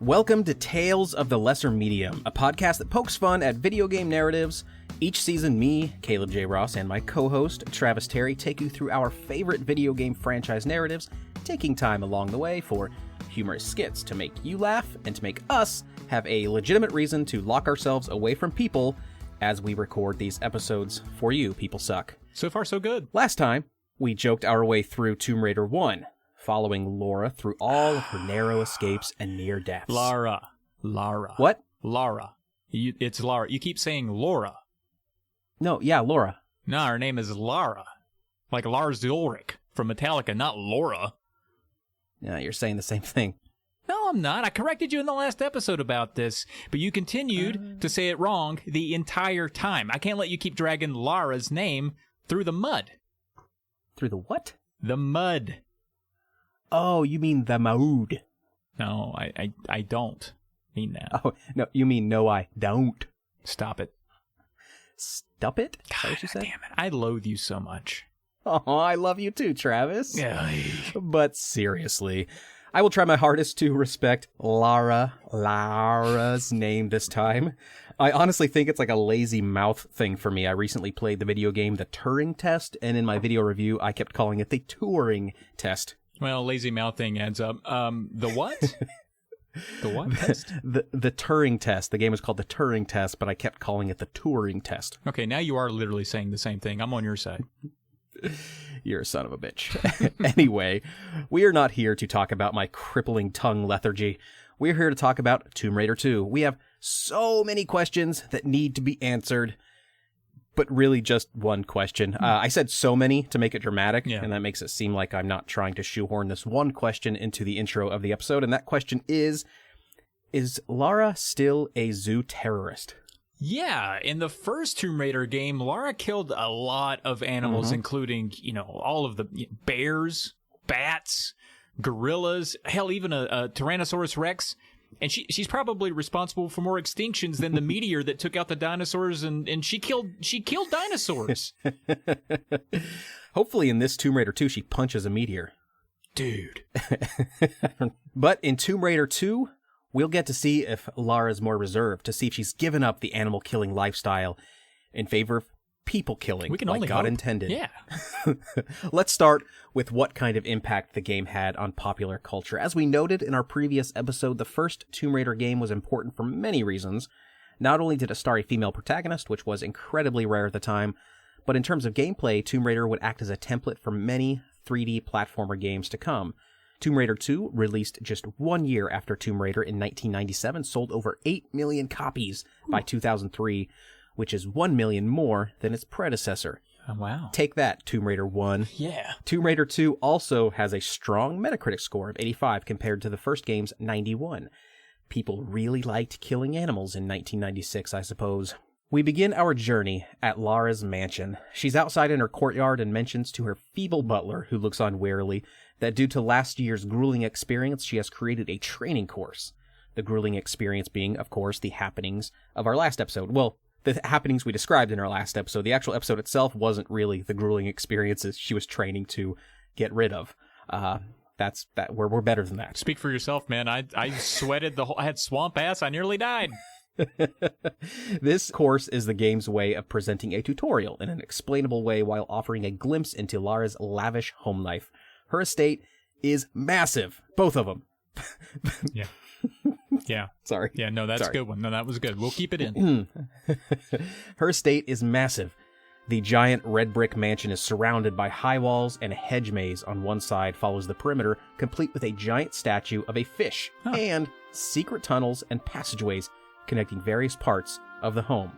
Welcome to Tales of the Lesser Medium, a podcast that pokes fun at video game narratives. Each season, me, Caleb J. Ross, and my co-host, Travis Terry, take you through our favorite video game franchise narratives, taking time along the way for humorous skits to make you laugh and to make us have a legitimate reason to lock ourselves away from people as we record these episodes for you. People suck. So far, so good. Last time, we joked our way through Tomb Raider 1, following Lara through all of her narrow escapes and near deaths. Lara. What? Lara. It's Lara. You keep saying Laura. No, yeah, Laura. No, her name is Lara. Like Lars Ulrich from Metallica, not Laura. Yeah, you're saying the same thing. No, I'm not. I corrected you in the last episode about this, but you continued to say it wrong the entire time. I can't let you keep dragging Lara's name through the mud. Through the what? The mud. Oh, you mean the mood. No, I don't mean that. Oh, no, you mean no, I don't. Stop it. Stop it? Is that what you said? Damn it. I loathe you so much. Oh, I love you too, Travis. Yeah. But seriously, I will try my hardest to respect Lara's name this time. I honestly think it's like a lazy mouth thing for me. I recently played the video game The Turing Test, and in my video review, I kept calling it the Turing Test. Well, lazy mouth thing adds up. The what? The what test? The Turing Test. The game is called The Turing Test, but I kept calling it the Turing Test. Okay, now you are literally saying the same thing. I'm on your side. You're a son of a bitch. Anyway, we are not here to talk about my crippling tongue lethargy. We're here to talk about Tomb Raider 2. We have so many questions that need to be answered, but really just one question. I said so many to make it dramatic, and that makes it seem like I'm not trying to shoehorn this one question into the intro of the episode, and that question is Lara still a zoo terrorist? Yeah, in the first Tomb Raider game, Lara killed a lot of animals, including, all of the bears, bats, gorillas, hell, even a Tyrannosaurus Rex. And she's probably responsible for more extinctions than the meteor that took out the dinosaurs, and she killed dinosaurs. Hopefully in this Tomb Raider 2, she punches a meteor. Dude. But in Tomb Raider 2, we'll get to see if Lara's more reserved, to see if she's given up the animal-killing lifestyle in favor of people-killing, we can like only God hope. intended. Yeah. Let's start with what kind of impact the game had on popular culture. As we noted in our previous episode, the first Tomb Raider game was important for many reasons. Not only did it star a female protagonist, which was incredibly rare at the time, but in terms of gameplay, Tomb Raider would act as a template for many 3D platformer games to come. Tomb Raider 2, released just 1 year after Tomb Raider in 1997, sold over 8 million copies by 2003, which is 1 million more than its predecessor. Oh, wow. Take that, Tomb Raider 1. Yeah. Tomb Raider 2 also has a strong Metacritic score of 85 compared to the first game's 91. People really liked killing animals in 1996, I suppose. We begin our journey at Lara's mansion. She's outside in her courtyard and mentions to her feeble butler, who looks on wearily, that due to last year's grueling experience, she has created a training course. The grueling experience being, of course, the happenings of our last episode. Well, the happenings we described in our last episode. The actual episode itself wasn't really the grueling experiences she was training to get rid of. We're better than that. Speak for yourself, man. I sweated I had swamp ass. I nearly died. This course is the game's way of presenting a tutorial in an explainable way while offering a glimpse into Lara's lavish home life. Her estate is massive. Both of them. Yeah. Yeah. Sorry. Yeah, no, that's a good one. No, that was good. We'll keep it in. Her estate is massive. The giant red brick mansion is surrounded by high walls, and a hedge maze on one side follows the perimeter, complete with a giant statue of a fish and secret tunnels and passageways connecting various parts of the home.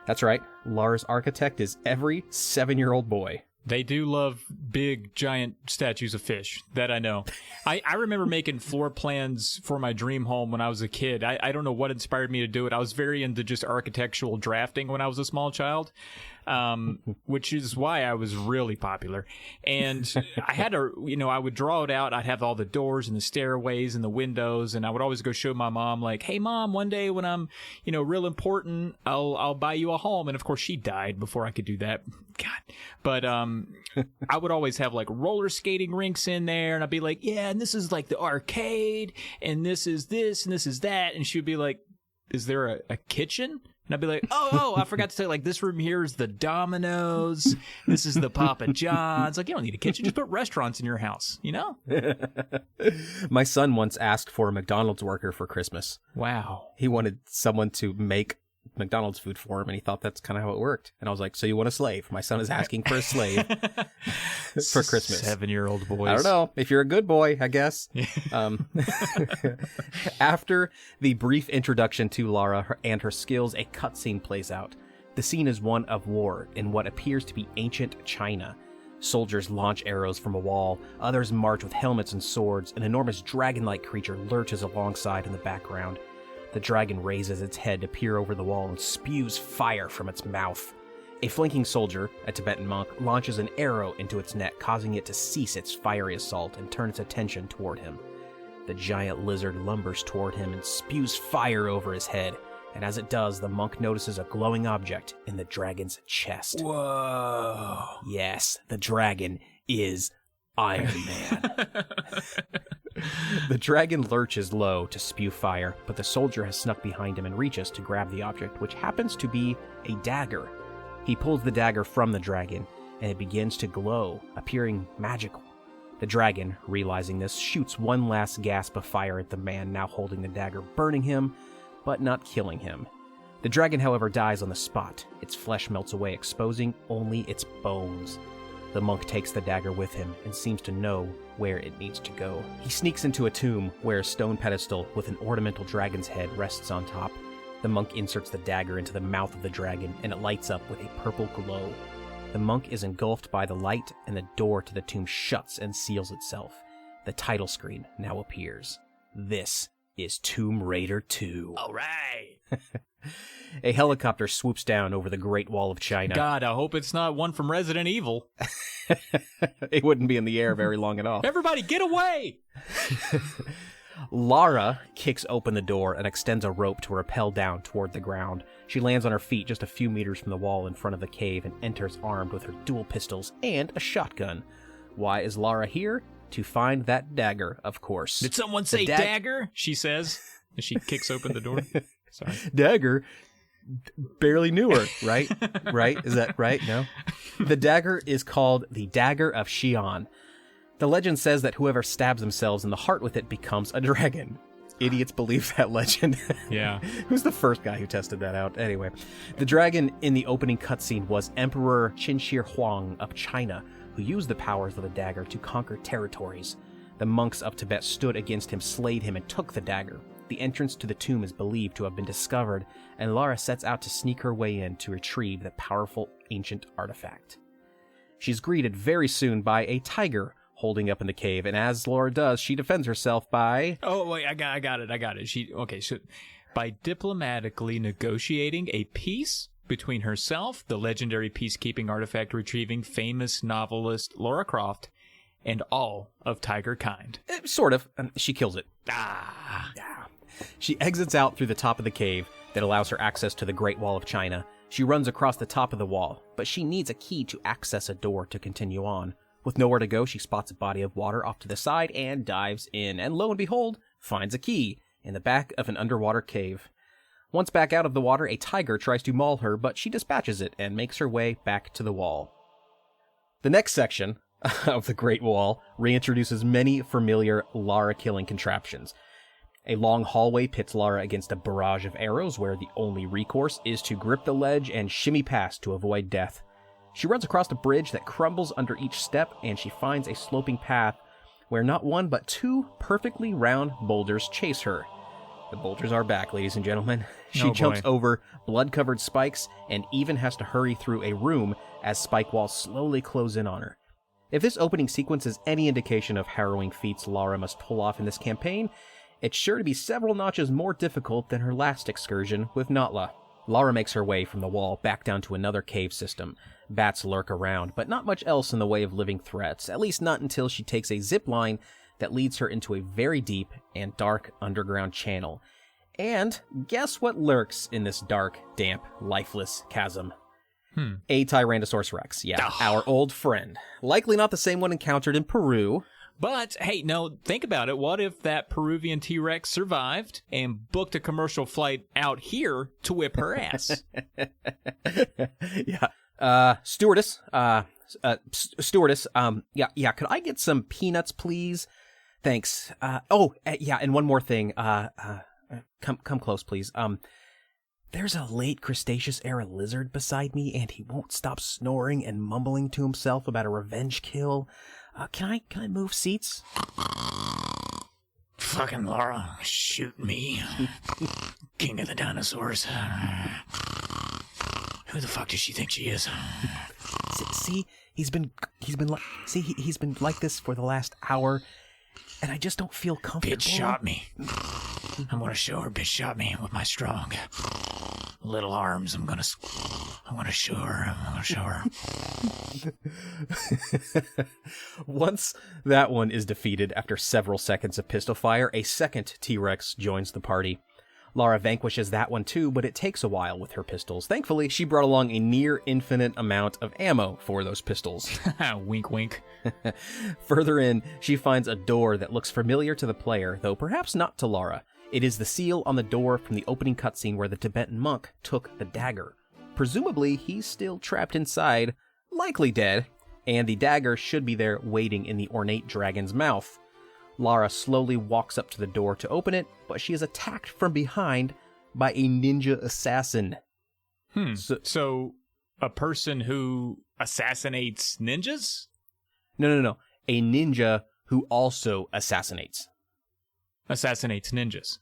That's right, Lara's architect is every 7-year-old boy. They do love big, giant statues of fish. That I know. I remember making floor plans for my dream home when I was a kid. I don't know what inspired me to do it. I was very into just architectural drafting when I was a small child. which is why I was really popular. And I had to, I would draw it out. I'd have all the doors and the stairways and the windows, and I would always go show my mom, like, hey, Mom, one day when I'm, real important, I'll buy you a home. And of course, she died before I could do that. God. But I would always have like roller skating rinks in there, and I'd be like, yeah, and this is like the arcade, and this is this, and this is that. And she would be like, is there a kitchen? And I'd be like, oh, I forgot to say, like, this room here is the Domino's. This is the Papa John's. Like, you don't need a kitchen. Just put restaurants in your house, My son once asked for a McDonald's worker for Christmas. Wow. He wanted someone to make McDonald's food for him, and he thought that's kind of how it worked. And I was like, so you want a slave? My son is asking for a slave for Christmas. 7-year-old boys. I don't know. If you're a good boy, I guess. After the brief introduction to Lara and her skills, a cutscene plays out. The scene is one of war in what appears to be ancient China. Soldiers launch arrows from a wall, others march with helmets and swords. An enormous dragon-like creature lurches alongside in the background. The dragon raises its head to peer over the wall and spews fire from its mouth. A flanking soldier, a Tibetan monk, launches an arrow into its neck, causing it to cease its fiery assault and turn its attention toward him. The giant lizard lumbers toward him and spews fire over his head, and as it does, the monk notices a glowing object in the dragon's chest. Whoa. Yes, the dragon is Iron Man. The dragon lurches low to spew fire, but the soldier has snuck behind him and reaches to grab the object, which happens to be a dagger. He pulls the dagger from the dragon, and it begins to glow, appearing magical. The dragon, realizing this, shoots one last gasp of fire at the man now holding the dagger, burning him, but not killing him. The dragon, however, dies on the spot. Its flesh melts away, exposing only its bones. The monk takes the dagger with him and seems to know where it needs to go. He sneaks into a tomb where a stone pedestal with an ornamental dragon's head rests on top. The monk inserts the dagger into the mouth of the dragon, and it lights up with a purple glow. The monk is engulfed by the light, and the door to the tomb shuts and seals itself. The title screen now appears. This is Tomb Raider 2. All right. A helicopter swoops down over the Great Wall of China. God, I hope it's not one from Resident Evil. It wouldn't be in the air very long at all. Everybody, get away! Lara kicks open the door and extends a rope to rappel down toward the ground. She lands on her feet just a few meters from the wall in front of the cave and enters armed with her dual pistols and a shotgun. Why is Lara here? To find that dagger, of course. Did someone say dagger? She says as she kicks open the door. Sorry. Dagger. Barely knew her, right? Right? Is that right? No? The dagger is called the Dagger of Xi'an. The legend says that whoever stabs themselves in the heart with it becomes a dragon. Idiots believe that legend. Yeah. Who's the first guy who tested that out? Anyway, the dragon in the opening cutscene was Emperor Qinshi Huang of China, who used the powers of the dagger to conquer territories. The monks of Tibet stood against him, slayed him, and took the dagger. The entrance to the tomb is believed to have been discovered, and Lara sets out to sneak her way in to retrieve the powerful ancient artifact. She's greeted very soon by a tiger holding up in the cave, and as Lara does, she defends herself by... Oh, wait, I got it. So by diplomatically negotiating a peace between herself, the legendary peacekeeping artifact retrieving famous novelist Lara Croft, and all of tiger kind. Sort of. She kills it. Yeah. She exits out through the top of the cave that allows her access to the Great Wall of China. She runs across the top of the wall, but she needs a key to access a door to continue on. With nowhere to go, she spots a body of water off to the side and dives in, and lo and behold, finds a key in the back of an underwater cave. Once back out of the water, a tiger tries to maul her, but she dispatches it and makes her way back to the wall. The next section of the Great Wall reintroduces many familiar Lara-killing contraptions. A long hallway pits Lara against a barrage of arrows where the only recourse is to grip the ledge and shimmy past to avoid death. She runs across a bridge that crumbles under each step, and she finds a sloping path where not one but two perfectly round boulders chase her. The boulders are back, ladies and gentlemen. She jumps over blood-covered spikes and even has to hurry through a room as spike walls slowly close in on her. If this opening sequence is any indication of harrowing feats Lara must pull off in this campaign, it's sure to be several notches more difficult than her last excursion with Natla. Lara makes her way from the wall back down to another cave system. Bats lurk around, but not much else in the way of living threats, at least not until she takes a zip line that leads her into a very deep and dark underground channel. And guess what lurks in this dark, damp, lifeless chasm? A Tyrannosaurus Rex, our old friend. Likely not the same one encountered in Peru. But, hey, no, think about it. What if that Peruvian T-Rex survived and booked a commercial flight out here to whip her ass? Stewardess, could I get some peanuts, please? Thanks. And one more thing. Come close, please. There's a late Cretaceous-era lizard beside me, and he won't stop snoring and mumbling to himself about a revenge kill. Can I move seats? Fucking Lara, shoot me. King of the dinosaurs. Who the fuck does she think she is? See, he's been like this for the last hour, and I just don't feel comfortable. Bitch shot me. I'm gonna show her bitch shot me with my strong little arms. I'm gonna show her. Once that one is defeated after several seconds of pistol fire, a second T-Rex joins the party. Lara vanquishes that one too, but it takes a while with her pistols. Thankfully, she brought along a near infinite amount of ammo for those pistols. Wink, wink. Further in, she finds a door that looks familiar to the player, though perhaps not to Lara. It is the seal on the door from the opening cutscene where the Tibetan monk took the dagger. Presumably, he's still trapped inside, likely dead, and the dagger should be there waiting in the ornate dragon's mouth. Lara slowly walks up to the door to open it, but she is attacked from behind by a ninja assassin. So a person who assassinates ninjas? No. A ninja who also assassinates. Assassinates ninjas.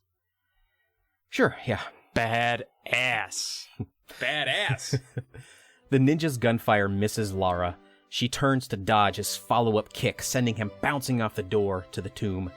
Sure, yeah. Badass. Badass. The ninja's gunfire misses Lara. She turns to dodge his follow-up kick, sending him bouncing off the door to the tomb.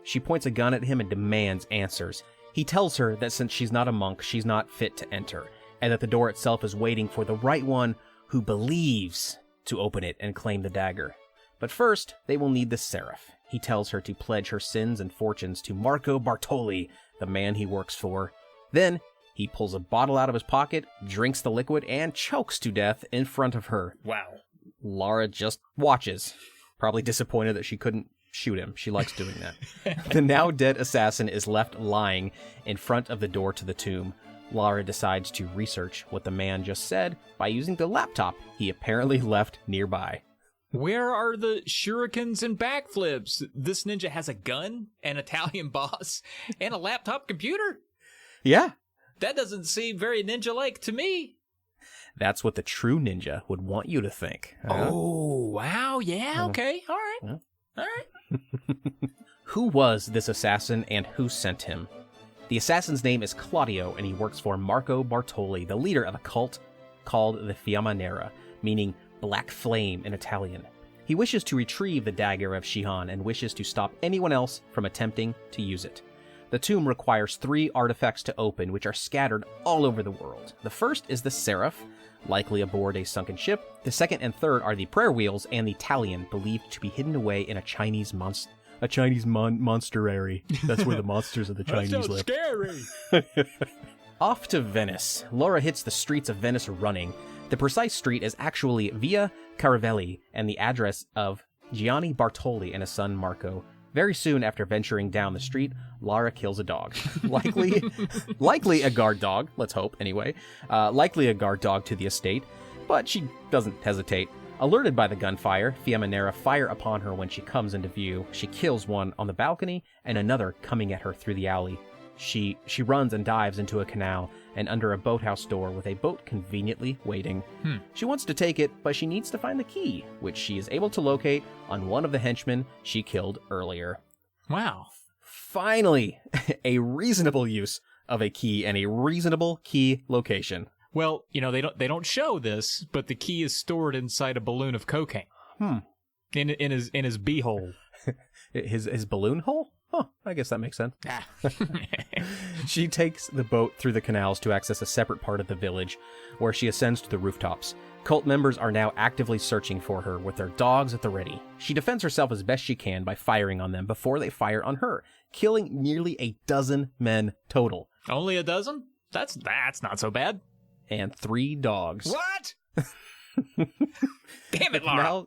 She points a gun at him and demands answers. He tells her that since she's not a monk, she's not fit to enter, and that the door itself is waiting for the right one who believes to open it and claim the dagger. But first, they will need the seraph. He tells her to pledge her sins and fortunes to Marco Bartoli, the man he works for. Then, he pulls a bottle out of his pocket, drinks the liquid, and chokes to death in front of her. Wow. Lara just watches, probably disappointed that she couldn't shoot him. She likes doing that. The now dead assassin is left lying in front of the door to the tomb. Lara decides to research what the man just said by using the laptop he apparently left nearby. Where are the shurikens and backflips? This ninja has a gun, an Italian boss, and a laptop computer? Yeah. That doesn't seem very ninja-like to me. That's what the true ninja would want you to think. Oh, wow. Yeah, okay. All right. Who was this assassin and who sent him? The assassin's name is Claudio, and he works for Marco Bartoli, the leader of a cult called the Fiamma Nera, meaning Black Flame in Italian. He wishes to retrieve the dagger of Shihan and wishes to stop anyone else from attempting to use it. The tomb requires 3 artifacts to open, which are scattered all over the world. The first is the Seraph, likely aboard a sunken ship. The second and third are the prayer wheels and the Talion, believed to be hidden away in a Chinese monsterary. That's where the monsters of the Chinese live. Scary. Off to Venice. Lara hits the streets of Venice running. The precise street is actually Via Caravelli and the address of Gianni Bartoli and his son Marco. Very soon after venturing down the street, Lara kills a dog. Likely a guard dog, let's hope anyway. Likely a guard dog to the estate, but she doesn't hesitate. Alerted by the gunfire, Fiamma Nera fire upon her when she comes into view. She kills one on the balcony and another coming at her through the alley. She runs and dives into a canal and under a boathouse door with a boat conveniently waiting. She wants to take it, but she needs to find the key, which she is able to locate on one of the henchmen she killed earlier. Wow. Finally, a reasonable use of a key and a reasonable key location. Well, they don't show this, but the key is stored inside a balloon of cocaine. In his beehole. His balloon hole? Oh, I guess that makes sense. Ah. She takes the boat through the canals to access a separate part of the village, where she ascends to the rooftops. Cult members are now actively searching for her with their dogs at the ready. She defends herself as best she can by firing on them before they fire on her, killing nearly a dozen men total. Only a dozen? That's not so bad. And 3 dogs. What? Damn it, Lara.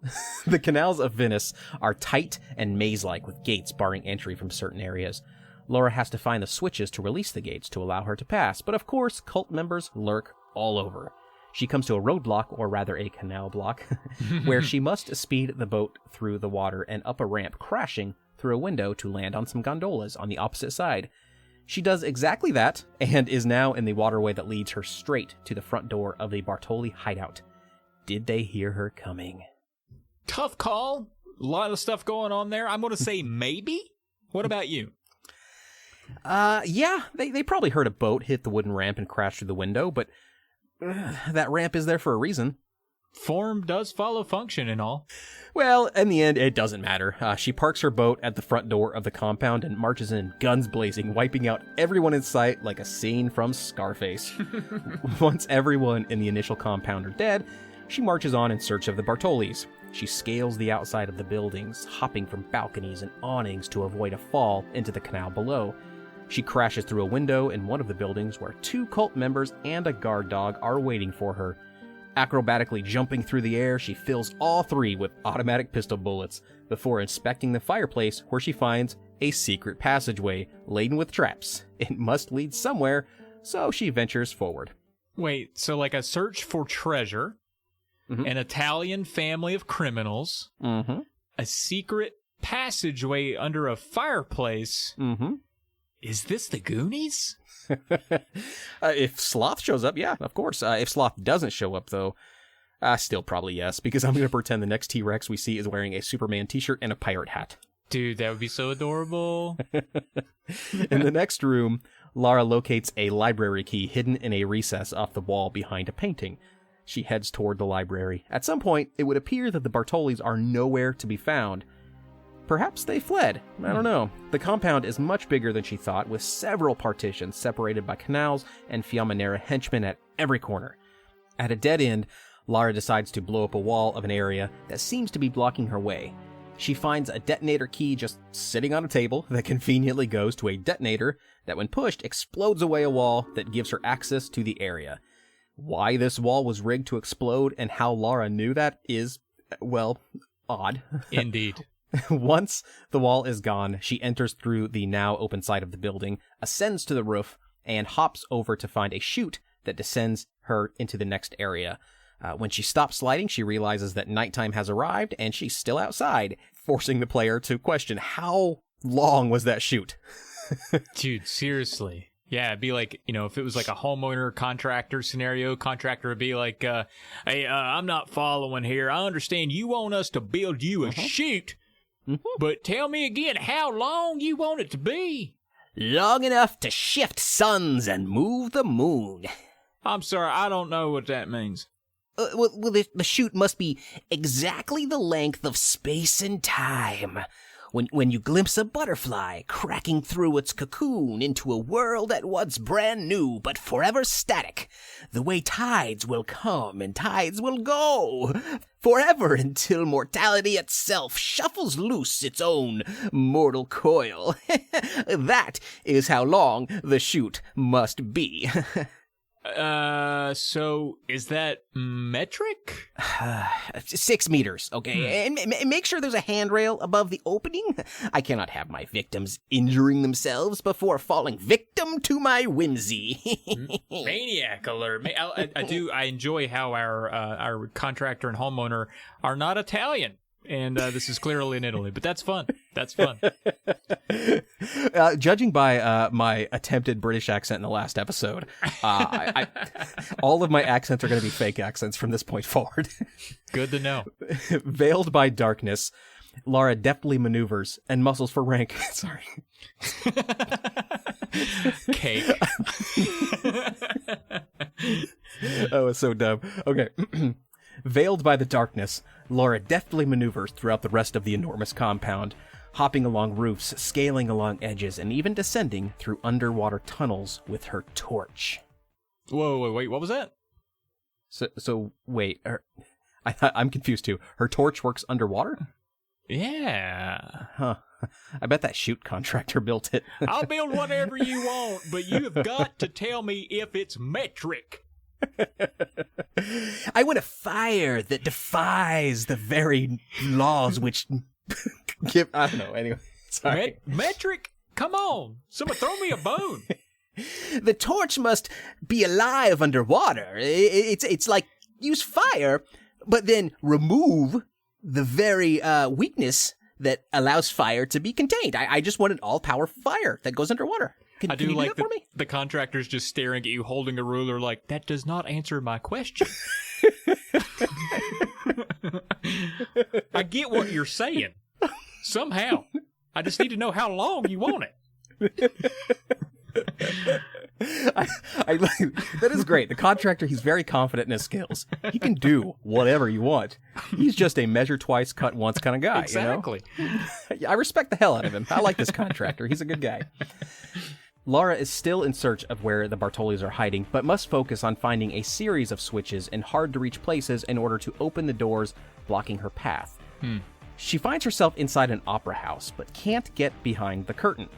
The canals of Venice are tight and maze-like with gates barring entry from certain areas. Laura has to find the switches to release the gates to allow her to pass, but of course, cult members lurk all over. She comes to a roadblock, or rather a canal block, where she must speed the boat through the water and up a ramp, crashing through a window to land on some gondolas on the opposite side. She does exactly that, and is now in the waterway that leads her straight to the front door of the Bartoli hideout. Did they hear her coming? Tough call. A lot of stuff going on there. I'm going to say maybe. What about you? Yeah, they probably heard a boat hit the wooden ramp and crash through the window, but that ramp is there for a reason. Form does follow function and all. Well, in the end, it doesn't matter. She parks her boat at the front door of the compound and marches in, guns blazing, wiping out everyone in sight like a scene from Scarface. Once everyone in the initial compound are dead, she marches on in search of the Bartolis. She scales the outside of the buildings, hopping from balconies and awnings to avoid a fall into the canal below. She crashes through a window in one of the buildings where 2 cult members and a guard dog are waiting for her. Acrobatically jumping through the air, she fills all 3 with automatic pistol bullets before inspecting the fireplace, where she finds a secret passageway laden with traps. It must lead somewhere, so she ventures forward. Wait, so like a search for treasure, an Italian family of criminals, a secret passageway under a fireplace. Is this the Goonies? If Sloth shows up, yeah, of course. If Sloth doesn't show up, though, still probably yes, because I'm going to pretend the next T-Rex we see is wearing a Superman t-shirt and a pirate hat. Dude, that would be so adorable. In the next room, Lara locates a library key hidden in a recess off the wall behind a painting. She heads toward the library. At some point, it would appear that the Bartolis are nowhere to be found. Perhaps they fled. I don't know. The compound is much bigger than she thought, with several partitions separated by canals and Fiaminera henchmen at every corner. At a dead end, Lara decides to blow up a wall of an area that seems to be blocking her way. She finds a detonator key just sitting on a table that conveniently goes to a detonator that, when pushed, explodes away a wall that gives her access to the area. Why this wall was rigged to explode and how Lara knew that is, well, odd. Indeed. Once the wall is gone, she enters through the now open side of the building, ascends to the roof, and hops over to find a chute that descends her into the next area. When she stops sliding, she realizes that nighttime has arrived, and she's still outside, forcing the player to question how long was that chute? Dude, seriously. Yeah, it'd be like, if it was like a homeowner contractor scenario, contractor would be like, hey, I'm not following here. I understand you want us to build you a chute, but tell me again how long you want it to be. Long enough to shift suns and move the moon. I'm sorry, I don't know what that means. Well, the chute must be exactly the length of space and time. When you glimpse a butterfly cracking through its cocoon into a world at once brand new but forever static, the way tides will come and tides will go, forever until mortality itself shuffles loose its own mortal coil. That is how long the chute must be. So is that metric? 6 meters, okay? And make sure there's a handrail above the opening. I cannot have my victims injuring themselves before falling victim to my whimsy. Maniac alert. I enjoy how our contractor and homeowner are not Italian. And this is clearly in Italy, but that's fun. That's fun. Judging by my attempted British accent in the last episode, all of my accents are going to be fake accents from this point forward. Good to know. Veiled by darkness, Lara deftly maneuvers and muscles for rank. Sorry. Cake. That was so dumb. Okay. Veiled by the darkness, Lara deftly maneuvers throughout the rest of the enormous compound, hopping along roofs, scaling along edges, and even descending through underwater tunnels with her torch. Whoa, wait, what was that? So wait, I'm confused too. Her torch works underwater? Yeah. Huh. I bet that chute contractor built it. I'll build whatever you want, but you've got to tell me if it's metric. I want a fire that defies the very laws which... I don't know, anyway. Sorry. Metric? Come on. Someone throw me a bone. The torch must be alive underwater. It's like use fire, but then remove the very weakness that allows fire to be contained. I just want an all-power fire that goes underwater. Can you like do that for me? the contractor's just staring at you holding a ruler like, that does not answer my question. I get what you're saying. Somehow. I just need to know how long you want it. That is great. The contractor, he's very confident in his skills. He can do whatever you want. He's just a measure twice, cut once kind of guy. Exactly. You know? I respect the hell out of him. I like this contractor. He's a good guy. Lara is still in search of where the Bartolis are hiding, but must focus on finding a series of switches in hard-to-reach places in order to open the doors blocking her path. She finds herself inside an opera house, but can't get behind the curtain.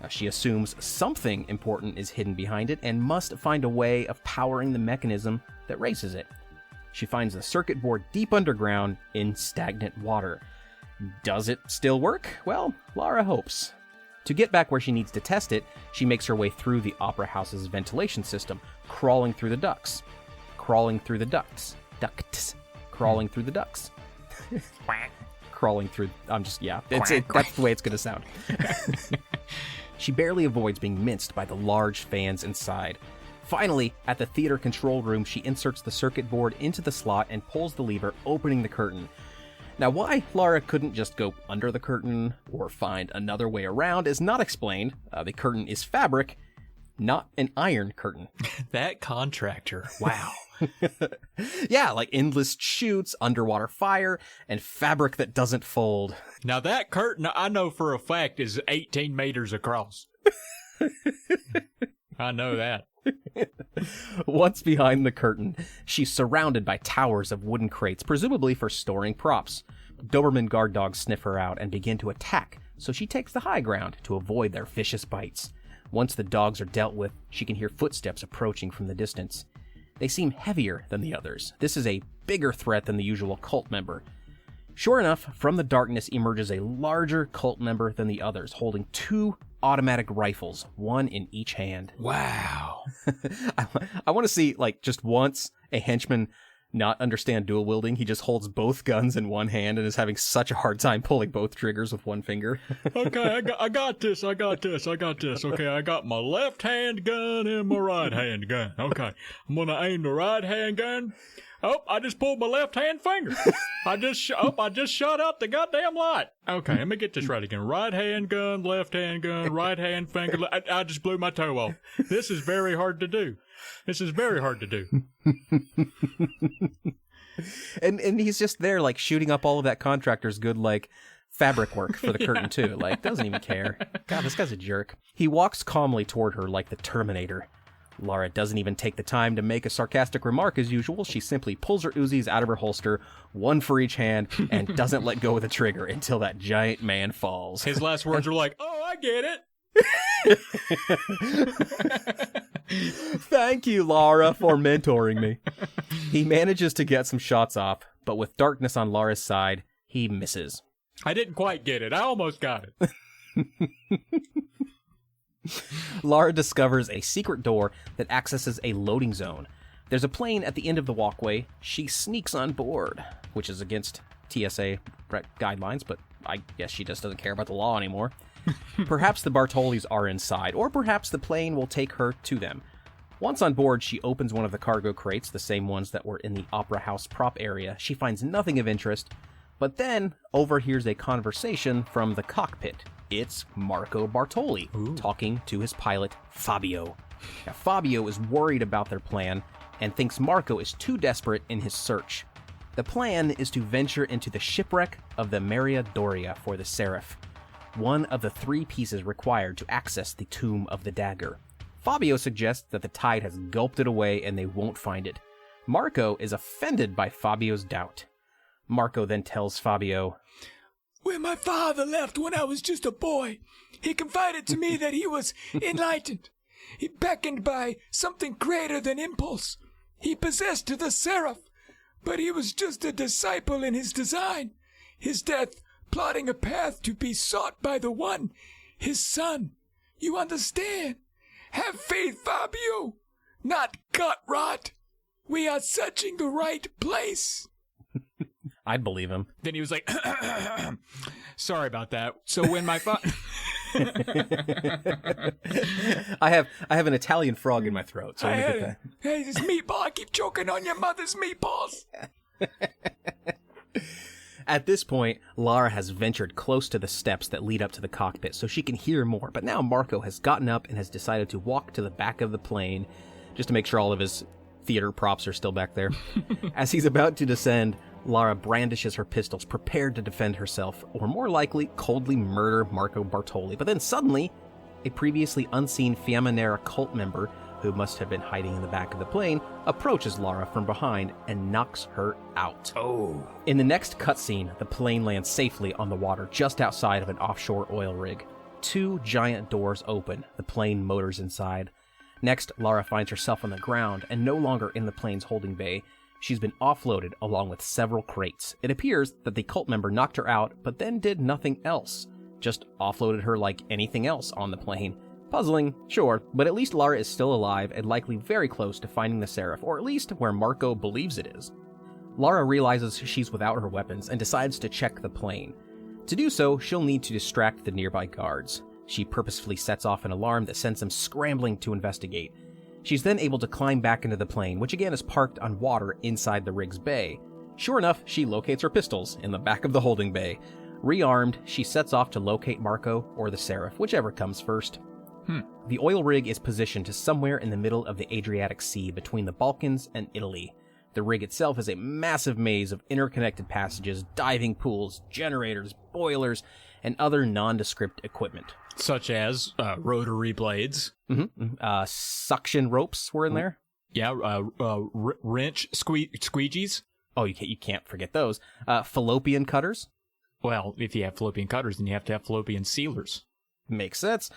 She assumes something important is hidden behind it and must find a way of powering the mechanism that raises it. She finds the circuit board deep underground in stagnant water. Does it still work? Well, Lara hopes. To get back where she needs to test it, she makes her way through the opera house's ventilation system, crawling through the ducts. Crawling through the ducts. Crawling through the ducts. Crawling through... that's the way it's going to sound. She barely avoids being minced by the large fans inside. Finally, at the theater control room, she inserts the circuit board into the slot and pulls the lever, opening the curtain. Now, why Lara couldn't just go under the curtain or find another way around is not explained. The curtain is fabric, not an iron curtain. That contractor. Wow. Yeah, like endless chutes, underwater fire, and fabric that doesn't fold. Now that curtain, I know for a fact, is 18 meters across. I know that. Once behind the curtain, she's surrounded by towers of wooden crates, presumably for storing props. Doberman guard dogs sniff her out and begin to attack, so she takes the high ground to avoid their vicious bites. Once the dogs are dealt with, she can hear footsteps approaching from the distance. They seem heavier than the others. This is a bigger threat than the usual cult member. Sure enough, from the darkness emerges a larger cult member than the others, holding 2 automatic rifles, one in each hand. Wow. I want to see, just once, a henchman not understand dual wielding. He just holds both guns in one hand and is having such a hard time pulling both triggers with one finger. Okay, I got this. Okay, I got my left hand gun and my right hand gun. Okay, I'm gonna aim the right hand gun. Oh, I just pulled my left hand finger. I just shot out the goddamn light. Okay, let me get this right again. Right hand gun, right hand finger. I just blew my toe off. This is very hard to do. And he's just there, shooting up all of that contractor's good, fabric work for the curtain, too. Doesn't even care. God, this guy's a jerk. He walks calmly toward her like the Terminator. Lara doesn't even take the time to make a sarcastic remark as usual. She simply pulls her Uzis out of her holster, one for each hand, and doesn't let go of the trigger until that giant man falls. His last words are like, "Oh, I get it." Thank you, Lara, for mentoring me. He manages to get some shots off, but with darkness on Lara's side, he misses. I didn't quite get it. I almost got it. Lara discovers a secret door that accesses a loading zone. There's a plane at the end of the walkway. She sneaks on board, which is against TSA guidelines, but I guess she just doesn't care about the law anymore. Perhaps the Bartolis are inside, or perhaps the plane will take her to them. Once on board, she opens one of the cargo crates, the same ones that were in the Opera House prop area. She finds nothing of interest, but then overhears a conversation from the cockpit. It's Marco Bartoli talking to his pilot, Fabio. Now, Fabio is worried about their plan and thinks Marco is too desperate in his search. The plan is to venture into the shipwreck of the Maria Doria for the Seraph, one of the 3 pieces required to access the Tomb of the Dagger. Fabio suggests that the tide has gulped it away and they won't find it. Marco is offended by Fabio's doubt. Marco then tells Fabio, "When my father left when I was just a boy, he confided to me that he was enlightened. He beckoned by something greater than impulse. He possessed the Seraph, but he was just a disciple in his design. His death plotting a path to be sought by the one, his son. You understand? Have faith, Fabio, not gut rot. We are searching the right place." I'd believe him. Then he was like, sorry about that. So when my father... I have an Italian frog in my throat, so let me get that. Hey, this meatball, I keep choking on your mother's meatballs. At this point, Lara has ventured close to the steps that lead up to the cockpit so she can hear more, but now Marco has gotten up and has decided to walk to the back of the plane just to make sure all of his theater props are still back there. As he's about to descend, Lara brandishes her pistols, prepared to defend herself, or more likely, coldly murder Marco Bartoli. But then suddenly, a previously unseen Fiamma Nera cult member, who must have been hiding in the back of the plane, approaches Lara from behind and knocks her out. Oh. In the next cutscene, the plane lands safely on the water just outside of an offshore oil rig. 2 giant doors open, the plane motors inside. Next, Lara finds herself on the ground and no longer in the plane's holding bay. She's been offloaded along with several crates. It appears that the cult member knocked her out, but then did nothing else. Just offloaded her like anything else on the plane. Puzzling, sure, but at least Lara is still alive and likely very close to finding the Seraph, or at least where Marco believes it is. Lara realizes she's without her weapons and decides to check the plane. To do so, she'll need to distract the nearby guards. She purposefully sets off an alarm that sends them scrambling to investigate. She's then able to climb back into the plane, which again is parked on water inside the rig's bay. Sure enough, she locates her pistols in the back of the holding bay. Rearmed, she sets off to locate Marco or the Seraph, whichever comes first. The oil rig is positioned to somewhere in the middle of the Adriatic Sea between the Balkans and Italy. The rig itself is a massive maze of interconnected passages, diving pools, generators, boilers, and other nondescript equipment. Such as rotary blades. Suction ropes were in there. Yeah, wrench squeegees. Oh, you can't forget those. Fallopian cutters. Well, if you have fallopian cutters, then you have to have fallopian sealers. Makes sense.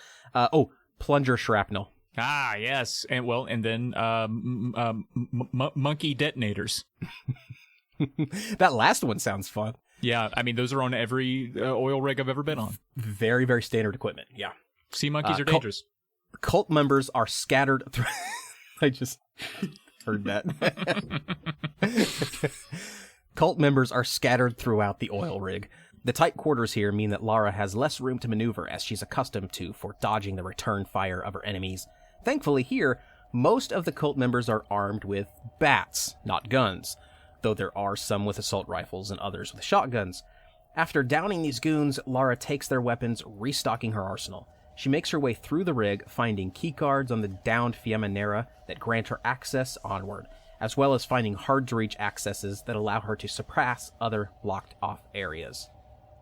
Plunger shrapnel. Ah, yes. And then monkey detonators. That last one sounds fun. Yeah, I mean, those are on every oil rig I've ever been on. Very, very standard equipment, yeah. Sea monkeys are dangerous. Cult members are scattered through... I just heard that. Cult members are scattered throughout the oil rig. The tight quarters here mean that Lara has less room to maneuver as she's accustomed to for dodging the return fire of her enemies. Thankfully here, most of the cult members are armed with bats, not guns, though there are some with assault rifles and others with shotguns. After downing these goons, Lara takes their weapons, restocking her arsenal. She makes her way through the rig, finding keycards on the downed Fiamma Nera that grant her access onward, as well as finding hard-to-reach accesses that allow her to suppress other blocked-off areas.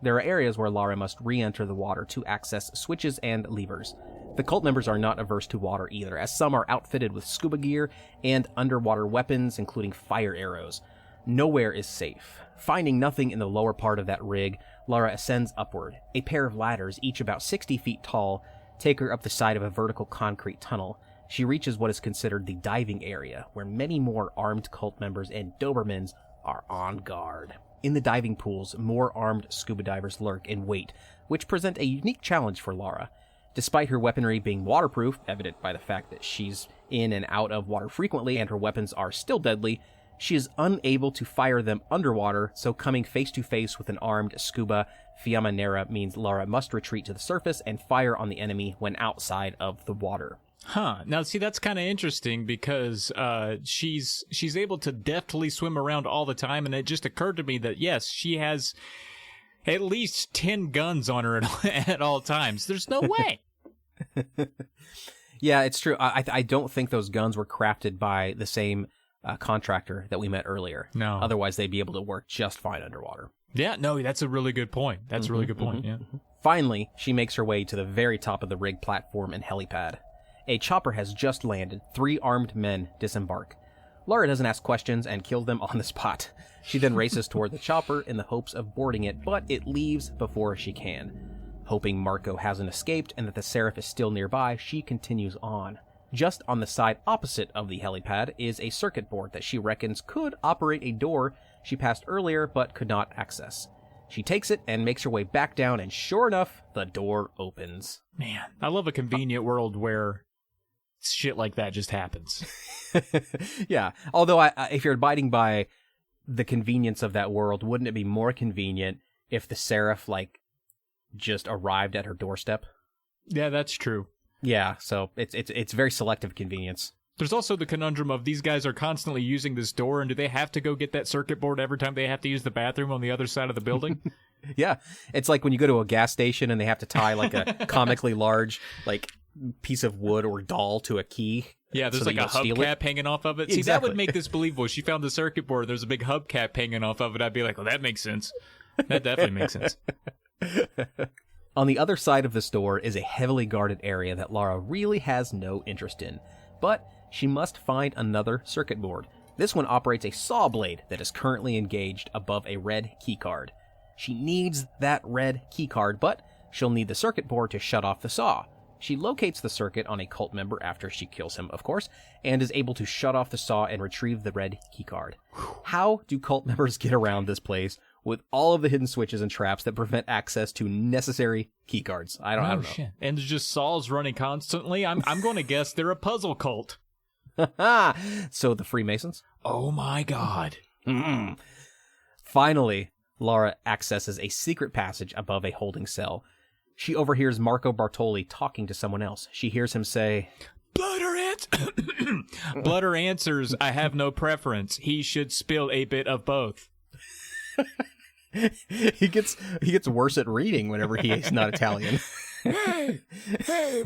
There are areas where Lara must re-enter the water to access switches and levers. The cult members are not averse to water either, as some are outfitted with scuba gear and underwater weapons, including fire arrows. Nowhere is safe. Finding nothing in the lower part of that rig, Lara ascends upward. A pair of ladders, each about 60 feet tall, take her up the side of a vertical concrete tunnel. She reaches what is considered the diving area, where many more armed cult members and Dobermans are on guard. In the diving pools, more armed scuba divers lurk and wait, which present a unique challenge for Lara. Despite her weaponry being waterproof, evident by the fact that she's in and out of water frequently and her weapons are still deadly, she is unable to fire them underwater, so coming face to face with an armed scuba Fiamma Nera means Lara must retreat to the surface and fire on the enemy when outside of the water. Huh. Now, see, that's kind of interesting because she's able to deftly swim around all the time, and it just occurred to me that, yes, she has at least 10 guns on her at all times. There's no way. Yeah, it's true. I don't think those guns were crafted by the same contractor that we met earlier. No. Otherwise, they'd be able to work just fine underwater. Yeah, no, that's a really good point. That's a really good point, yeah. Finally, she makes her way to the very top of the rig platform and helipad. A chopper has just landed. 3 armed men disembark. Lara doesn't ask questions and kills them on the spot. She then races toward the chopper in the hopes of boarding it, but it leaves before she can. Hoping Marco hasn't escaped and that the Seraph is still nearby, she continues on. Just on the side opposite of the helipad is a circuit board that she reckons could operate a door she passed earlier but could not access. She takes it and makes her way back down, and sure enough, the door opens. Man, I love a convenient world where shit like that just happens. Yeah, although if you're abiding by the convenience of that world, wouldn't it be more convenient if the Seraph, just arrived at her doorstep? Yeah, that's true. Yeah, so it's very selective convenience. There's also the conundrum of these guys are constantly using this door, and do they have to go get that circuit board every time they have to use the bathroom on the other side of the building? Yeah, it's like when you go to a gas station and they have to tie a comically large piece of wood or doll to a key. Yeah, there's so a hubcap hanging off of it. See, that would make this believable. She found the circuit board, there's a big hubcap hanging off of it. I'd be like, well, that makes sense. That definitely makes sense. On the other side of this door is a heavily guarded area that Lara really has no interest in. But she must find another circuit board. This one operates a saw blade that is currently engaged above a red keycard. She needs that red keycard, but she'll need the circuit board to shut off the saw. She locates the circuit on a cult member after she kills him, of course, and is able to shut off the saw and retrieve the red keycard. How do cult members get around this place with all of the hidden switches and traps that prevent access to necessary keycards? I don't know. Shit. And there's just saws running constantly. I'm going to guess they're a puzzle cult. So the Freemasons? Oh my god. Mm-mm. Finally, Lara accesses a secret passage above a holding cell. She overhears Marco Bartoli talking to someone else. She hears him say, Blooder answers, I have no preference. He should spill a bit of both. He gets worse at reading whenever he's not Italian. Hey, hey.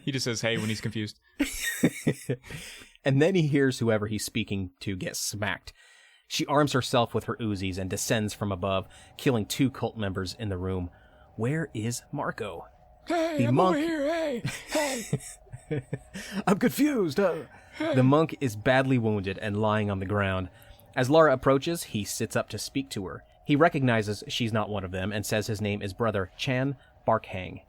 He just says hey when he's confused. And then he hears whoever he's speaking to get smacked. She arms herself with her Uzis and descends from above, killing 2 cult members in the room. Where is Marco? Hey, I'm over here, hey. I'm confused. The monk is badly wounded and lying on the ground. As Lara approaches, he sits up to speak to her. He recognizes she's not one of them and says his name is Brother Chan Barkhang.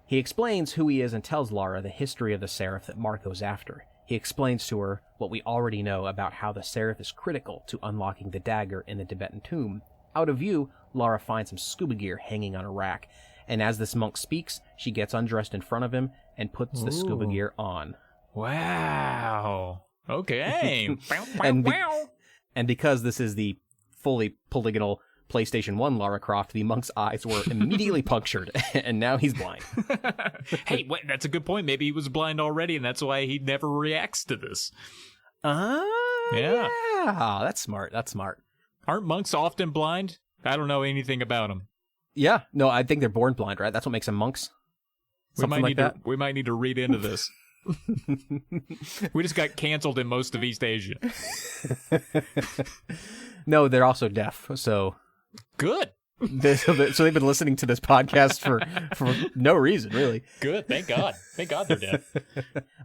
He explains who he is and tells Lara the history of the Seraph that Marco's after. He explains to her what we already know about how the Seraph is critical to unlocking the dagger in the Tibetan tomb. Out of view, Lara finds some scuba gear hanging on a rack, and as this monk speaks, she gets undressed in front of him and puts the scuba gear on. Wow. Okay. And because this is the fully polygonal PlayStation 1 Lara Croft, the monk's eyes were immediately punctured, and now he's blind. Hey, that's a good point. Maybe he was blind already, and that's why he never reacts to this. Yeah. That's smart. Aren't monks often blind? I don't know anything about them. Yeah. No, I think they're born blind, right? That's what makes them monks. Something like that. We might need to read into this. We just got canceled in most of East Asia. No, they're also deaf, so... Good. So they've been listening to this podcast for no reason, really. Good. Thank God. Thank God they're deaf.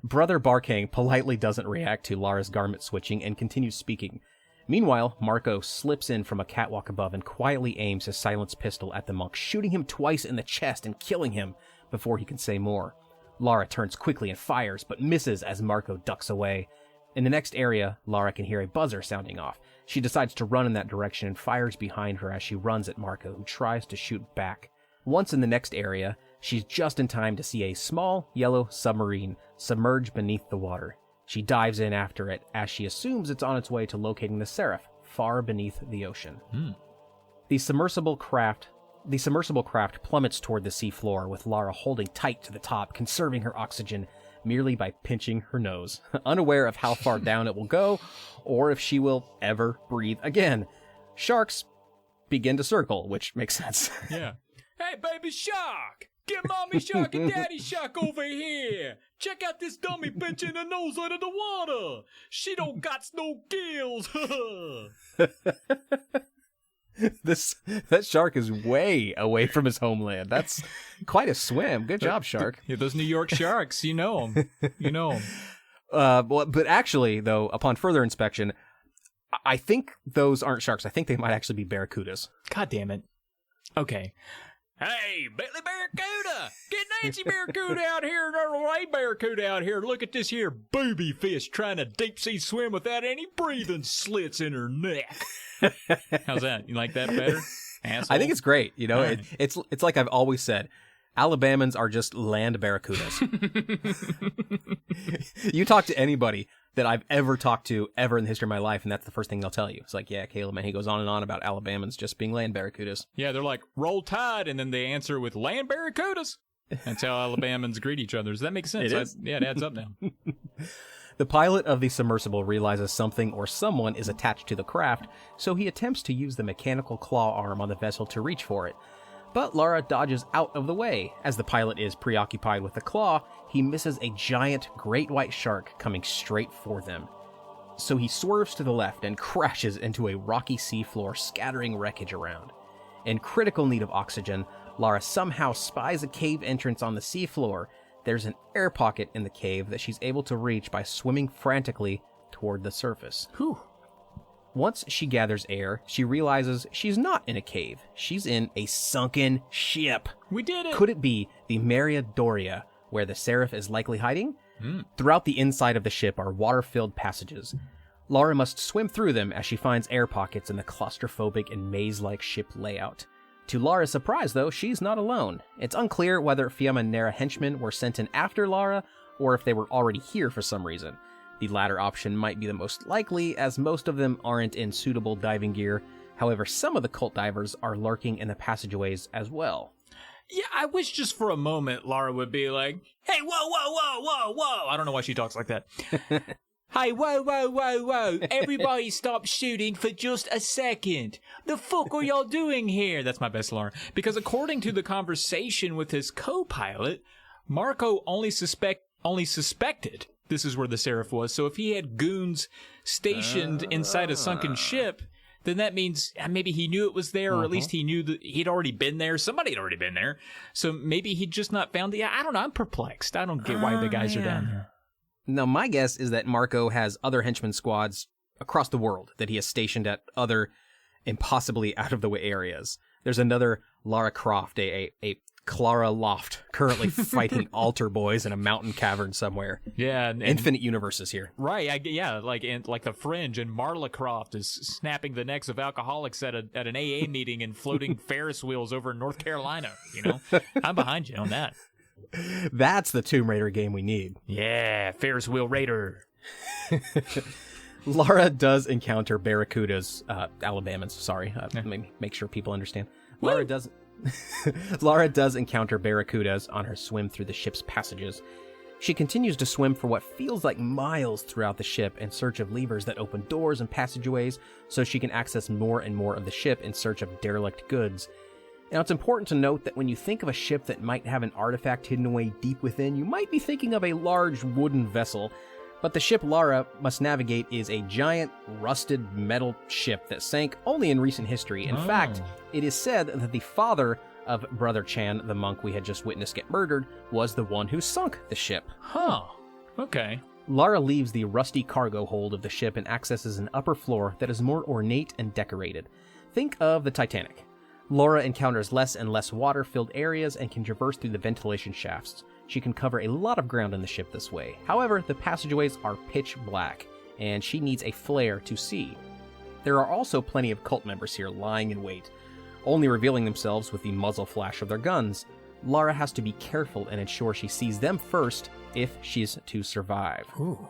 Brother Barkhang politely doesn't react to Lara's garment switching and continues speaking. Meanwhile, Marco slips in from a catwalk above and quietly aims his silenced pistol at the monk, shooting him twice in the chest and killing him before he can say more. Lara turns quickly and fires, but misses as Marco ducks away. In the next area, Lara can hear a buzzer sounding off. She decides to run in that direction and fires behind her as she runs at Marco, who tries to shoot back. Once in the next area, she's just in time to see a small, yellow submarine submerge beneath the water. She dives in after it, as she assumes it's on its way to locating the Seraph, far beneath the ocean. The submersible craft plummets toward the seafloor, with Lara holding tight to the top, conserving her oxygen merely by pinching her nose, unaware of how far down it will go, or if she will ever breathe again. Sharks begin to circle, which makes sense. Yeah. Hey, baby shark! Get mommy shark and daddy shark over here! Check out this dummy pinching her nose under the water! She don't got no gills! That shark is way away from his homeland. That's quite a swim. Good job, shark. Yeah, those New York sharks, you know them. You know them. But actually, though, upon further inspection, I think those aren't sharks. I think they might actually be barracudas. God damn it. Okay. Hey, Billy Barracuda! Get Nancy Barracuda out here and Earl Ray Barracuda out here. Look at this here baby fish trying to deep sea swim without any breathing slits in her neck. How's that? You like that better? Asshole? I think it's great. You know, Right. it's like I've always said. Alabamans are just land barracudas. You talk to anybody that I've ever talked to ever in the history of my life, and that's the first thing they'll tell you. It's like, yeah, Caleb, man, he goes on and on about Alabamans just being land barracudas. Yeah, they're like, roll tide, and then they answer with land barracudas. That's how Alabamans greet each other. Does that make sense? It is. Yeah, it adds up now. The pilot of the submersible realizes something or someone is attached to the craft, so he attempts to use the mechanical claw arm on the vessel to reach for it. But Lara dodges out of the way. As the pilot is preoccupied with the claw, he misses a giant great white shark coming straight for them. So he swerves to the left and crashes into a rocky seafloor, scattering wreckage around. In critical need of oxygen, Lara somehow spies a cave entrance on the seafloor. There's an air pocket in the cave that she's able to reach by swimming frantically toward the surface. Whew. Once she gathers air, she realizes she's not in a cave. She's in a sunken ship. We did it! Could it be the Maria Doria, where the Seraph is likely hiding? Throughout the inside of the ship are water-filled passages. Lara must swim through them as she finds air pockets in the claustrophobic and maze-like ship layout. To Lara's surprise, though, she's not alone. It's unclear whether Fiamma and Nera henchmen were sent in after Lara, or if they were already here for some reason. The latter option might be the most likely, as most of them aren't in suitable diving gear. However, some of the cult divers are lurking in the passageways as well. Yeah, I wish just for a moment Lara would be like, hey, whoa, whoa, whoa, whoa, whoa. I don't know why she talks like that. Hey, whoa, whoa, whoa, whoa. Everybody stop shooting for just a second. The fuck are y'all doing here? That's my best Lara. Because according to the conversation with his co-pilot, Marco only suspected this is where the Seraph was. So if he had goons stationed inside a sunken ship, then that means maybe he knew it was there, or at least he knew that he'd already been there. Somebody had already been there. So maybe he'd just not found the... I don't know. I'm perplexed. I don't get why the guys are down here. Now, my guess is that Marco has other henchman squads across the world that he has stationed at other impossibly out-of-the-way areas. There's another Lara Croft, a Clara Loft, currently fighting altar boys in a mountain cavern somewhere. Yeah. And, Infinite universes here. right. Like the Fringe, and Marla Croft is snapping the necks of alcoholics at an AA meeting and floating Ferris wheels over in North Carolina. You know, I'm behind you on that. That's the Tomb Raider game we need. Yeah, Ferris wheel Raider. Lara does encounter barracudas, Alabamans, sorry. Let me make sure people understand. Lara does encounter barracudas on her swim through the ship's passages. She continues to swim for what feels like miles throughout the ship in search of levers that open doors and passageways so she can access more and more of the ship in search of derelict goods. Now, it's important to note that when you think of a ship that might have an artifact hidden away deep within, you might be thinking of a large wooden vessel, but the ship Lara must navigate is a giant, rusted metal ship that sank only in recent history. In fact, it is said that the father of Brother Chan, the monk we had just witnessed get murdered, was the one who sunk the ship. Huh. Okay. Lara leaves the rusty cargo hold of the ship and accesses an upper floor that is more ornate and decorated. Think of the Titanic. Lara encounters less and less water-filled areas and can traverse through the ventilation shafts. She can cover a lot of ground in the ship this way. However, the passageways are pitch black, and she needs a flare to see. There are also plenty of cult members here lying in wait, only revealing themselves with the muzzle flash of their guns. Lara has to be careful and ensure she sees them first if she's to survive. Ooh.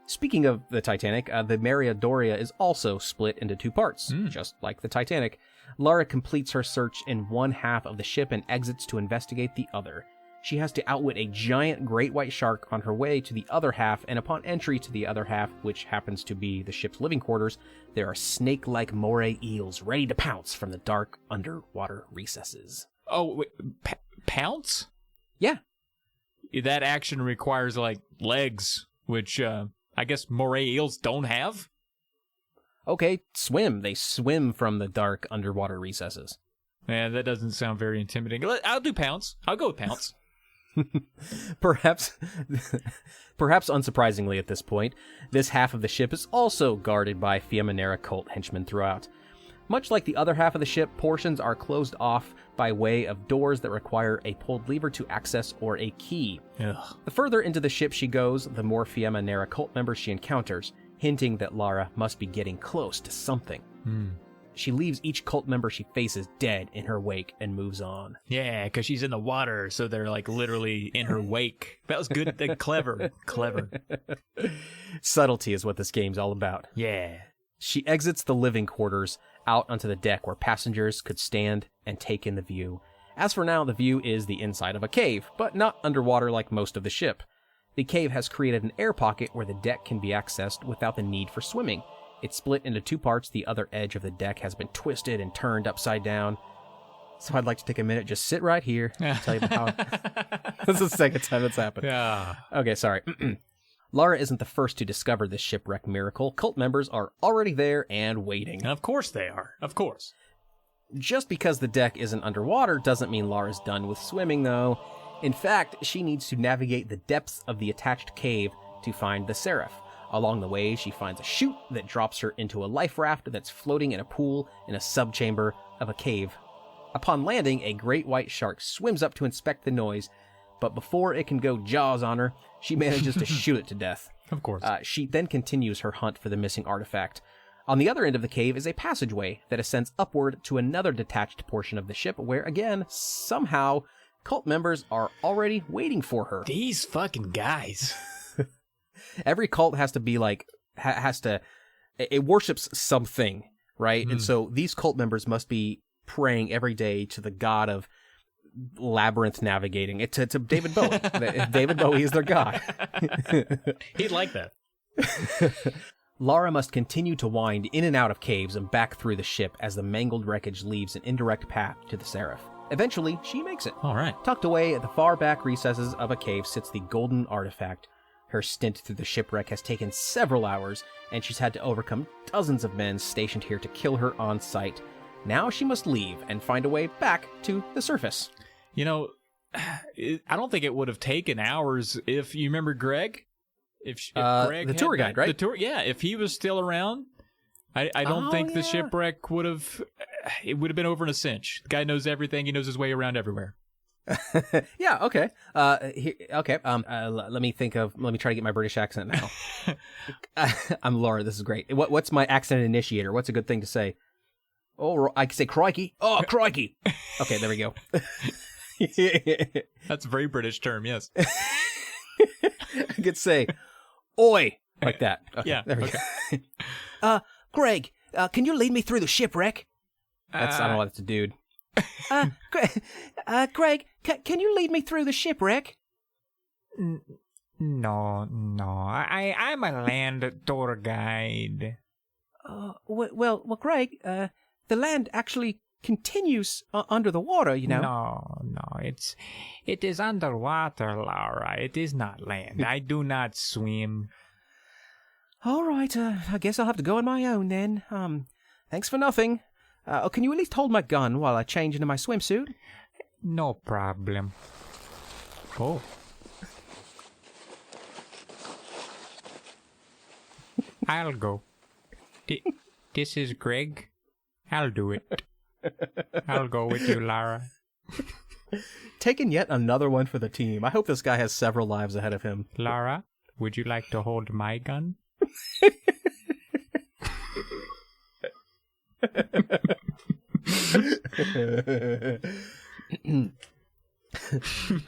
Speaking of the Titanic, the Maria Doria is also split into two parts, just like the Titanic. Lara completes her search in one half of the ship and exits to investigate the other. She has to outwit a giant great white shark on her way to the other half, and upon entry to the other half, which happens to be the ship's living quarters, there are snake-like moray eels ready to pounce from the dark underwater recesses. Oh, wait, pounce? Yeah. That action requires, like, legs, which I guess moray eels don't have? Okay, swim. They swim from the dark underwater recesses. Man, that doesn't sound very intimidating. I'll do pounce. I'll go with pounce. Perhaps unsurprisingly at this point, this half of the ship is also guarded by Fiaminera cult henchmen throughout. Much like the other half of the ship, portions are closed off by way of doors that require a pulled lever to access or a key. Ugh. The further into the ship she goes, the more Fiaminera cult members she encounters, hinting that Lara must be getting close to something. She leaves each cult member she faces dead in her wake and moves on. Yeah, because she's in the water, so they're like literally in her wake. That was good. Clever. Subtlety is what this game's all about. Yeah. She exits the living quarters out onto the deck where passengers could stand and take in the view. As for now, the view is the inside of a cave, but not underwater like most of the ship. The cave has created an air pocket where the deck can be accessed without the need for swimming. It's split into two parts. The other edge of the deck has been twisted and turned upside down. So I'd like to take a minute, just sit right here, and tell you about how... This is the second time it's happened. Yeah. Okay, sorry. Lara isn't the first to discover this shipwreck miracle. Cult members are already there and waiting. Of course they are. Of course. Just because the deck isn't underwater doesn't mean Lara's done with swimming, though. In fact, she needs to navigate the depths of the attached cave to find the Seraph. Along the way, she finds a chute that drops her into a life raft that's floating in a pool in a subchamber of a cave. Upon landing, a great white shark swims up to inspect the noise, but before it can go jaws on her, she manages to shoot it to death. Of course. She then continues her hunt for the missing artifact. On the other end of the cave is a passageway that ascends upward to another detached portion of the ship where, again, somehow, cult members are already waiting for her. These fucking guys. Every cult has to be like, it worships something, right? And so these cult members must be praying every day to the god of labyrinth navigating. It's to David Bowie. David Bowie is their god. He'd like that. Lara must continue to wind in and out of caves and back through the ship as the mangled wreckage leaves an indirect path to the Seraph. Eventually, she makes it. All right. Tucked away at the far back recesses of a cave sits the golden artifact. Her stint through the shipwreck has taken several hours, and she's had to overcome dozens of men stationed here to kill her on sight. Now she must leave and find a way back to the surface. You know, I don't think it would have taken hours if you remember Greg. If Greg the tour guide, right? The tour, yeah. If he was still around, I don't think the shipwreck would have. It would have been over in a cinch. The guy knows everything. He knows his way around everywhere. Yeah. Okay. Okay. Let me try to get my British accent now. I'm Laura. This is great. What's my accent initiator? What's a good thing to say? Oh, I can say crikey. Oh, crikey. Okay, there we go. That's a very British term. Yes. I could say, oi, like that. Okay, yeah. There we go. Greg, can you lead me through the shipwreck? I don't know. That's a dude. Greg, can you lead me through the shipwreck? No. I'm a land tour guide. Well, Greg, the land actually continues under the water, you know. No, it is underwater, Lara. It is not land. I do not swim. All right, I guess I'll have to go on my own then. Thanks for nothing. Can you at least hold my gun while I change into my swimsuit? No problem. Oh. I'll go. This is Greg. I'll do it. I'll go with you, Lara. Taking yet another one for the team. I hope this guy has several lives ahead of him. Lara, would you like to hold my gun?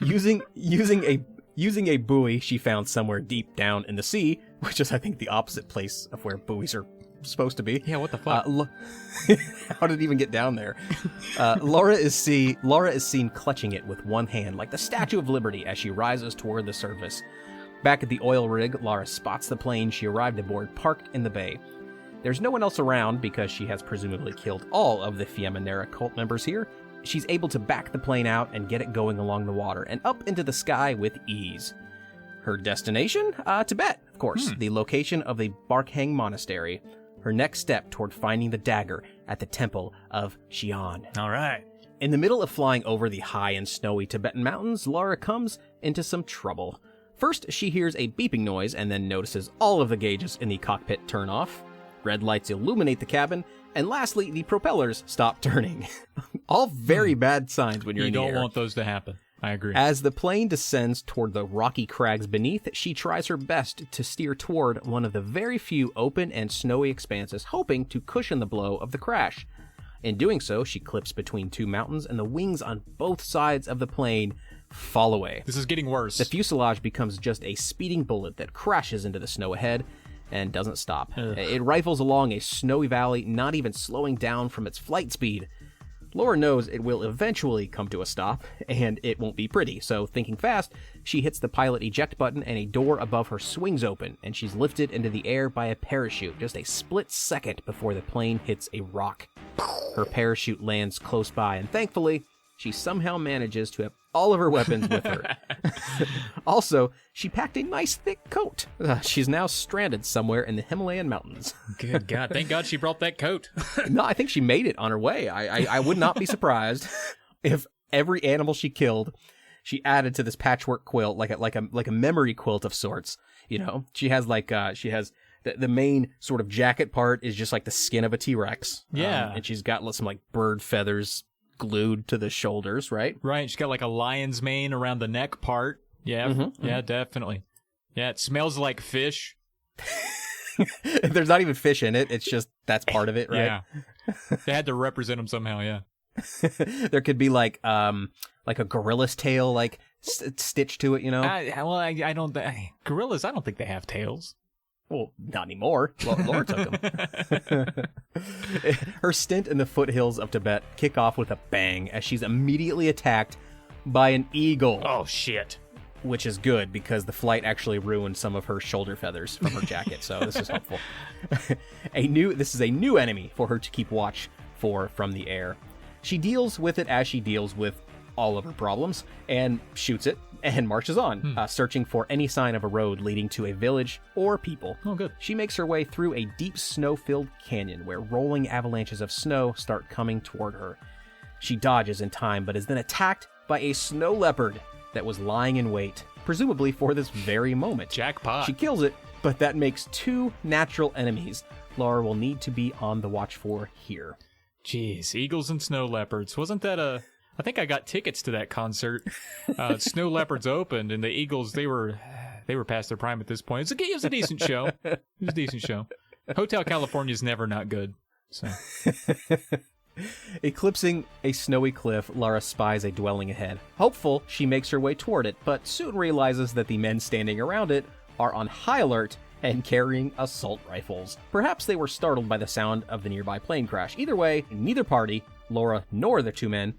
Using a buoy she found somewhere deep down in the sea, which is I think the opposite place of where buoys are supposed to be. Yeah, what the fuck? How did it even get down there? Lara is seen clutching it with one hand like the Statue of Liberty as she rises toward the surface. Back at the oil rig, Lara spots the plane she arrived aboard parked in the bay. There's no one else around because she has presumably killed all of the Fiaminera cult members here, she's able to back the plane out and get it going along the water and up into the sky with ease. Her destination? Tibet, of course, the location of the Barkhang Monastery. Her next step toward finding the dagger at the temple of Xi'an. All right. In the middle of flying over the high and snowy Tibetan mountains, Lara comes into some trouble. First, she hears a beeping noise and then notices all of the gauges in the cockpit turn off. Red lights illuminate the cabin, and lastly, the propellers stop turning. All very bad signs when you're in the air. You don't want those to happen. I agree. As the plane descends toward the rocky crags beneath, she tries her best to steer toward one of the very few open and snowy expanses, hoping to cushion the blow of the crash. In doing so, she clips between two mountains, and the wings on both sides of the plane fall away. This is getting worse. The fuselage becomes just a speeding bullet that crashes into the snow ahead and doesn't stop. Ugh. It rifles along a snowy valley, not even slowing down from its flight speed. Laura knows it will eventually come to a stop, and it won't be pretty, so thinking fast, she hits the pilot eject button and a door above her swings open, and she's lifted into the air by a parachute just a split second before the plane hits a rock. Her parachute lands close by, and thankfully, she somehow manages to have all of her weapons with her. Also, she packed a nice thick coat. She's now stranded somewhere in the Himalayan mountains. Good God. Thank God she brought that coat. No, I think she made it on her way. I would not be surprised if every animal she killed, she added to this patchwork quilt, like a memory quilt of sorts. You know, she has the main sort of jacket part is just like the skin of a T-Rex. Yeah. And she's got some like bird feathers glued to the shoulders, right? Right. She's got like a lion's mane around the neck part. Yeah. Yeah, definitely. Yeah, it smells like fish. There's not even fish in it. It's just that's part of it, right? Yeah. They had to represent them somehow, yeah. There could be like a gorilla's tail like stitched to it, you know? I don't... gorillas, I don't think they have tails. Well, not anymore. Laura took them. Her stint in the foothills of Tibet kick off with a bang as she's immediately attacked by an eagle. Oh, shit. Which is good because the flight actually ruined some of her shoulder feathers from her jacket, so this is helpful. This is a new enemy for her to keep watch for from the air. She deals with it as she deals with all of her problems and shoots it and marches on, searching for any sign of a road leading to a village or people. Oh, good. She makes her way through a deep snow-filled canyon where rolling avalanches of snow start coming toward her. She dodges in time, but is then attacked by a snow leopard that was lying in wait, presumably for this very moment. Jackpot. She kills it, but that makes two natural enemies Lara will need to be on the watch for here. Jeez, eagles and snow leopards. Wasn't that I think I got tickets to that concert. Snow Leopards opened, and the Eagles, they were past their prime at this point. It was a decent show. It was a decent show. Hotel California is never not good. So, eclipsing a snowy cliff, Lara spies a dwelling ahead. Hopeful, she makes her way toward it, but soon realizes that the men standing around it are on high alert and carrying assault rifles. Perhaps they were startled by the sound of the nearby plane crash. Either way, neither party, Lara nor the two men,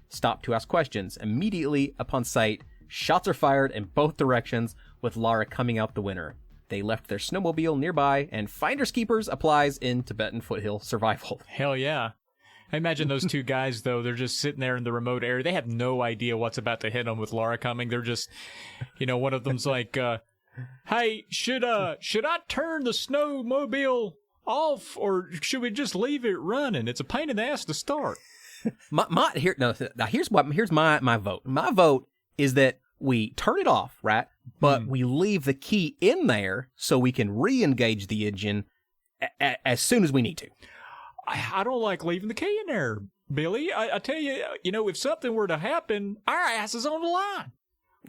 stop to ask questions. Immediately upon sight, shots are fired in both directions, with Lara coming out the winner. They left their snowmobile nearby, and finders keepers applies in Tibetan foothill survival. Hell yeah. I imagine those two guys, though, they're just sitting there in the remote area. They have no idea what's about to hit them with Lara coming. They're just, one of them's like, hey, should I turn the snowmobile off, or should we just leave it running? It's a pain in the ass to start. Here's my vote. My vote is that we turn it off, right? But we leave the key in there so we can re-engage the engine as soon as we need to. I don't like leaving the key in there, Billy. I tell you, if something were to happen, our ass is on the line.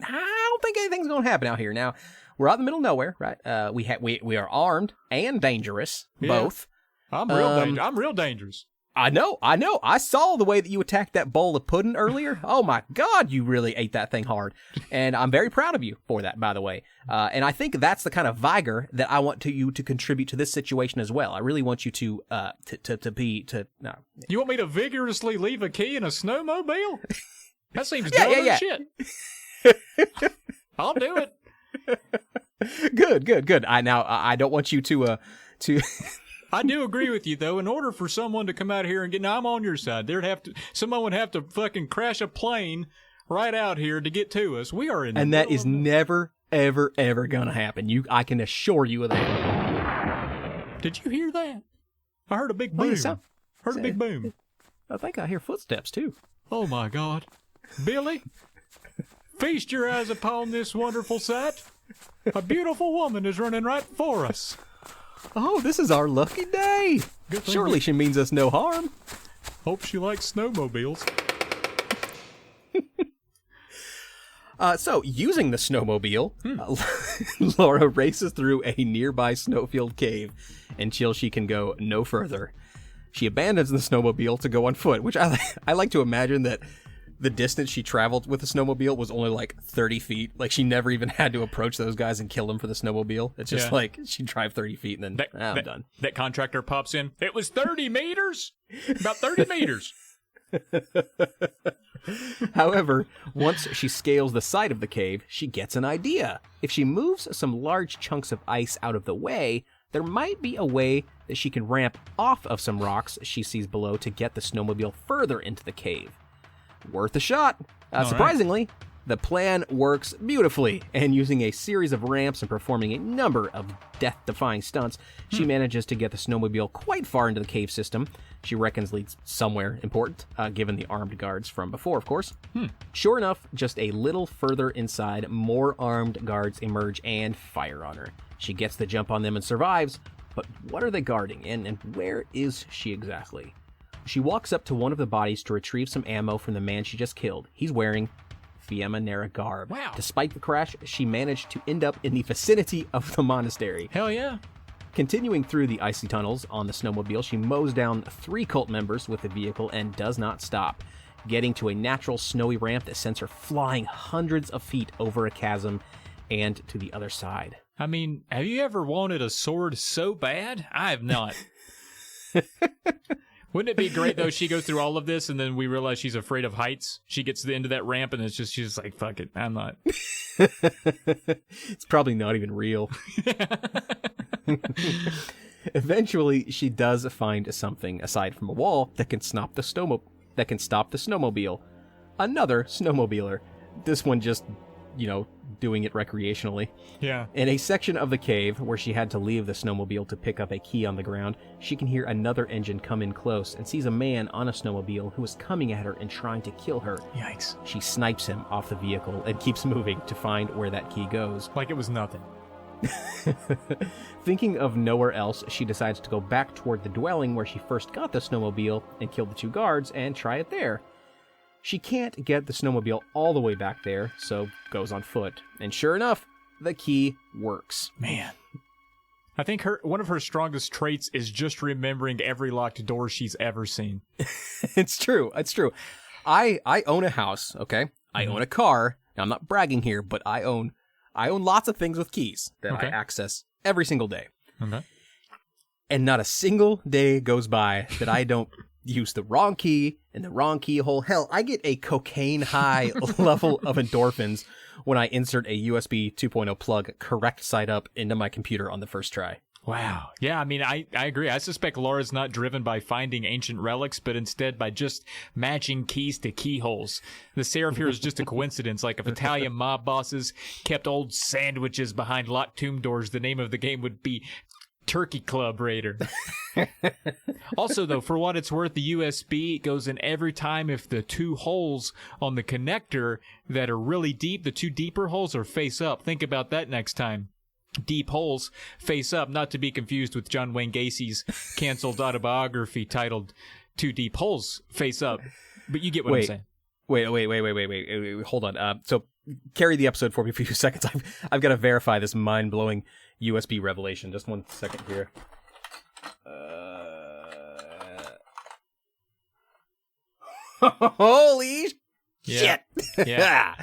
I don't think anything's going to happen out here. Now, we're out in the middle of nowhere, right? We are armed and dangerous, both. I'm real dangerous. I know. I saw the way that you attacked that bowl of pudding earlier. Oh my God, you really ate that thing hard. And I'm very proud of you for that, by the way. And I think that's the kind of vigor that I want you to contribute to this situation as well. I really want you to no. You want me to vigorously leave a key in a snowmobile? That seems dumb as shit. I'll do it. Good. I don't want you to I do agree with you, though. In order for someone to come out here and get... Now, I'm on your side. Someone would have to fucking crash a plane right out here to get to us. We are in... And that is never, ever, ever gonna happen. I can assure you of that. Did you hear that? I heard a big boom. Heard a big boom. I think I hear footsteps, too. Oh, my God. Billy, feast your eyes upon this wonderful sight. A beautiful woman is running right for us. Oh, this is our lucky day. Good thing Surely she means us no harm. Hope she likes snowmobiles. So, using the snowmobile, Laura races through a nearby snowfield cave until she can go no further. She abandons the snowmobile to go on foot, which I like to imagine that the distance she traveled with the snowmobile was only like 30 feet. Like, she never even had to approach those guys and kill them for the snowmobile. It's just like, she'd drive 30 feet and then, I'm done. That contractor pops in. It was 30 meters? About 30 meters. However, once she scales the side of the cave, she gets an idea. If she moves some large chunks of ice out of the way, there might be a way that she can ramp off of some rocks she sees below to get the snowmobile further into the cave. Worth a shot. Surprisingly, the plan works beautifully, and using a series of ramps and performing a number of death-defying stunts, she manages to get the snowmobile quite far into the cave system. She reckons leads somewhere important, given the armed guards from before, of course. Sure enough, just a little further inside, more armed guards emerge and fire on her. She gets the jump on them and survives, but what are they guarding, and where is she exactly? She walks up to one of the bodies to retrieve some ammo from the man she just killed. He's wearing Fiamma Nera garb. Wow. Despite the crash, she managed to end up in the vicinity of the monastery. Hell yeah. Continuing through the icy tunnels on the snowmobile, she mows down 3 cult members with the vehicle and does not stop, getting to a natural snowy ramp that sends her flying hundreds of feet over a chasm and to the other side. I mean, have you ever wanted a sword so bad? I have not. Wouldn't it be great, though, she goes through all of this, and then we realize she's afraid of heights? She gets to the end of that ramp, and she's just like, fuck it, I'm not. It's probably not even real. Eventually, she does find something, aside from a wall, that can stop the snowmobile. Another snowmobiler. This one just, doing it recreationally. Yeah. In a section of the cave where she had to leave the snowmobile to pick up a key on the ground, she can hear another engine come in close and sees a man on a snowmobile who is coming at her and trying to kill her. Yikes. She snipes him off the vehicle and keeps moving to find where that key goes. Like it was nothing. Thinking of nowhere else, she decides to go back toward the dwelling where she first got the snowmobile and killed the 2 guards and try it there. She can't get the snowmobile all the way back there, so goes on foot. And sure enough, the key works. Man. I think one of her strongest traits is just remembering every locked door she's ever seen. It's true. I own a house, okay? I own a car. Now, I'm not bragging here, but I own lots of things with keys that I access every single day. Okay. And not a single day goes by that I don't use the wrong key in the wrong keyhole. Hell, I get a cocaine high level of endorphins when I insert a USB 2.0 plug correct side up into my computer on the first try. Wow. Yeah, I mean, I agree. I suspect Laura's not driven by finding ancient relics, but instead by just matching keys to keyholes. The serif here is just a coincidence. Like if Italian mob bosses kept old sandwiches behind locked tomb doors, the name of the game would be Turkey Club Raider. Also, though, for what it's worth, the USB goes in every time if the 2 holes on the connector that are really deep, the 2 deeper holes are face up. Think about that next time. Deep holes face up, not to be confused with John Wayne Gacy's canceled autobiography titled 2 Deep Holes Face Up. But you get what I'm saying. Wait, hold on. So carry the episode for me for a few seconds. I've got to verify this mind-blowing USB revelation. Just 1 second here. Holy shit! Yeah.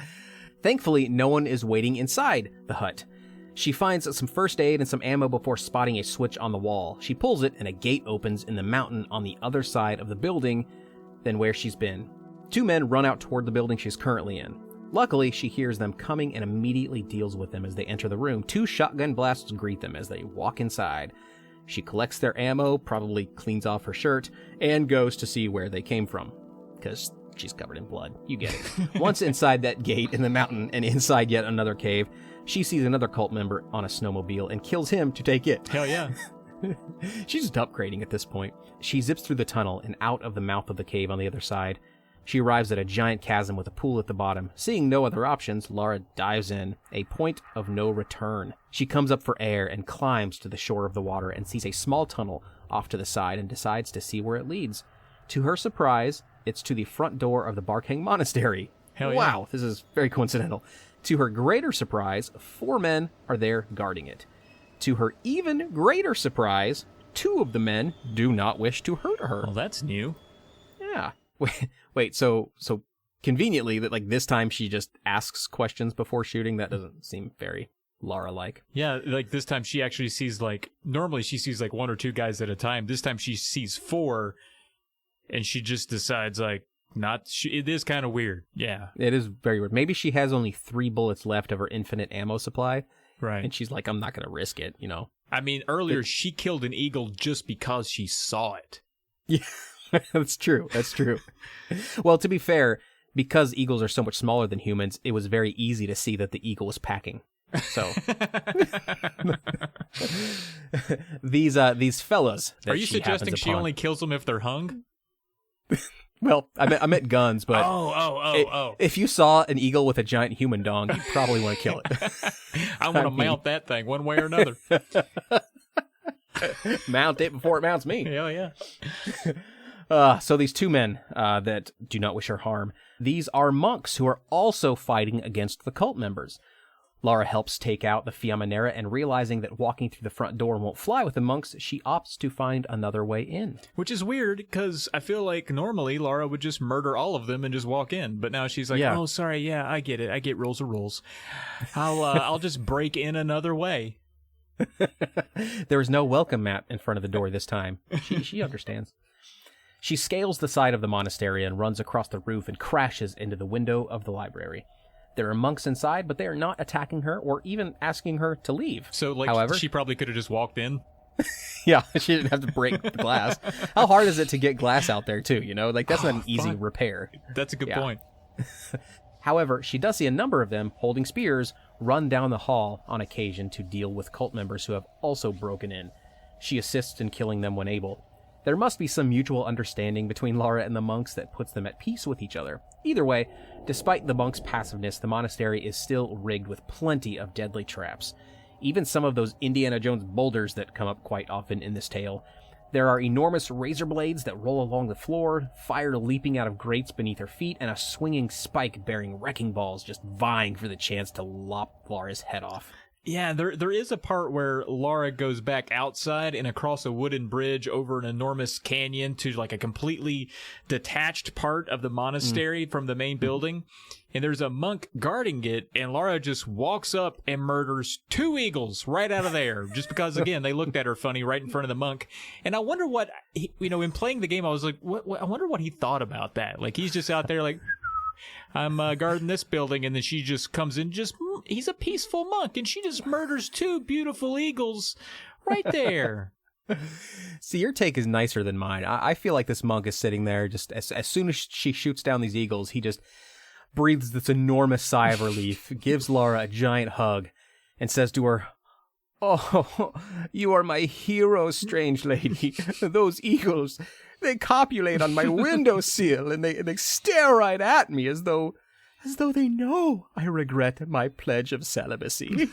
Thankfully, no one is waiting inside the hut. She finds some first aid and some ammo before spotting a switch on the wall. She pulls it, and a gate opens in the mountain on the other side of the building than where she's been. 2 men run out toward the building she's currently in. Luckily, she hears them coming and immediately deals with them as they enter the room. 2 shotgun blasts greet them as they walk inside. She collects their ammo, probably cleans off her shirt, and goes to see where they came from. Because she's covered in blood. You get it. Once inside that gate in the mountain and inside yet another cave, she sees another cult member on a snowmobile and kills him to take it. Hell yeah. She's just upgrading at this point. She zips through the tunnel and out of the mouth of the cave on the other side. She arrives at a giant chasm with a pool at the bottom. Seeing no other options, Lara dives in, a point of no return. She comes up for air and climbs to the shore of the water and sees a small tunnel off to the side and decides to see where it leads. To her surprise, it's to the front door of the Barkhang Monastery. Hell yeah. Wow, this is very coincidental. To her greater surprise, 4 men are there guarding it. To her even greater surprise, 2 of the men do not wish to hurt her. Well, that's new. Yeah. Wait, so conveniently that like this time she just asks questions before shooting? That doesn't seem very Lara-like. Yeah, like this time she actually sees normally she sees 1 or 2 guys at a time. This time she sees 4 and she just decides it is kind of weird. Yeah. It is very weird. Maybe she has only 3 bullets left of her infinite ammo supply. Right. And she's like, I'm not going to risk it, you know. I mean, earlier she killed an eagle just because she saw it. Yeah, that's true. That's true. Well, to be fair, because eagles are so much smaller than humans, it was very easy to see that the eagle was packing. So these fellas. Are you suggesting she only kills them if they're hung? Well, I meant guns, but if you saw an eagle with a giant human dong, you'd probably want to kill it. I want to mount that thing one way or another. Mount it before it mounts me. Hell yeah. So these 2 men that do not wish her harm, these are monks who are also fighting against the cult members. Lara helps take out the Fiaminera, and realizing that walking through the front door won't fly with the monks, she opts to find another way in. Which is weird, because I feel like normally Lara would just murder all of them and just walk in. But now she's like, oh, sorry, yeah, I get it. I get rules are rules. I'll just break in another way. There is no welcome mat in front of the door this time. She understands. She scales the side of the monastery and runs across the roof and crashes into the window of the library. There are monks inside, but they are not attacking her or even asking her to leave. So, however, she probably could have just walked in? Yeah, she didn't have to break the glass. How hard is it to get glass out there, too, you know? That's not an easy repair. That's a good point. However, she does see a number of them, holding spears, run down the hall on occasion to deal with cult members who have also broken in. She assists in killing them when able. There must be some mutual understanding between Lara and the monks that puts them at peace with each other. Either way, despite the monks' passiveness, the monastery is still rigged with plenty of deadly traps. Even some of those Indiana Jones boulders that come up quite often in this tale. There are enormous razor blades that roll along the floor, fire leaping out of grates beneath her feet, and a swinging spike bearing wrecking balls just vying for the chance to lop Lara's head off. Yeah, there is a part where Lara goes back outside and across a wooden bridge over an enormous canyon to a completely detached part of the monastery from the main building. And there's a monk guarding it, and Lara just walks up and murders 2 eagles right out of there. Just because, again, they looked at her funny right in front of the monk. And I wonder what, in playing the game, I was like, I wonder what he thought about that. He's just out there I'm guarding this building, and then she just comes in, he's a peaceful monk, and she just murders 2 beautiful eagles right there. See, your take is nicer than mine. I feel like this monk is sitting there, just as soon as she shoots down these eagles, he just breathes this enormous sigh of relief, gives Lara a giant hug, and says to her, "Oh, you are my hero, strange lady. Those eagles, they copulate on my windowsill, and they stare right at me as though they know I regret my pledge of celibacy."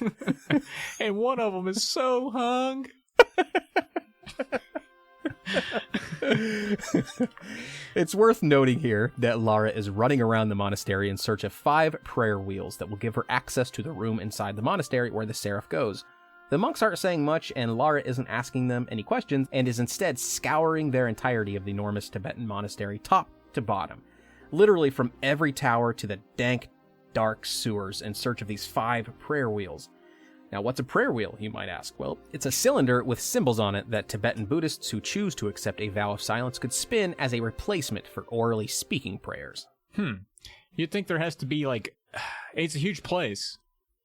And one of them is so hung. It's worth noting here that Lara is running around the monastery in search of 5 prayer wheels that will give her access to the room inside the monastery where the seraph goes. The monks aren't saying much, and Lara isn't asking them any questions, and is instead scouring their entirety of the enormous Tibetan monastery top to bottom, literally from every tower to the dank, dark sewers in search of these 5 prayer wheels. Now, what's a prayer wheel, you might ask? Well, it's a cylinder with symbols on it that Tibetan Buddhists who choose to accept a vow of silence could spin as a replacement for orally speaking prayers. You'd think there has to be, it's a huge place.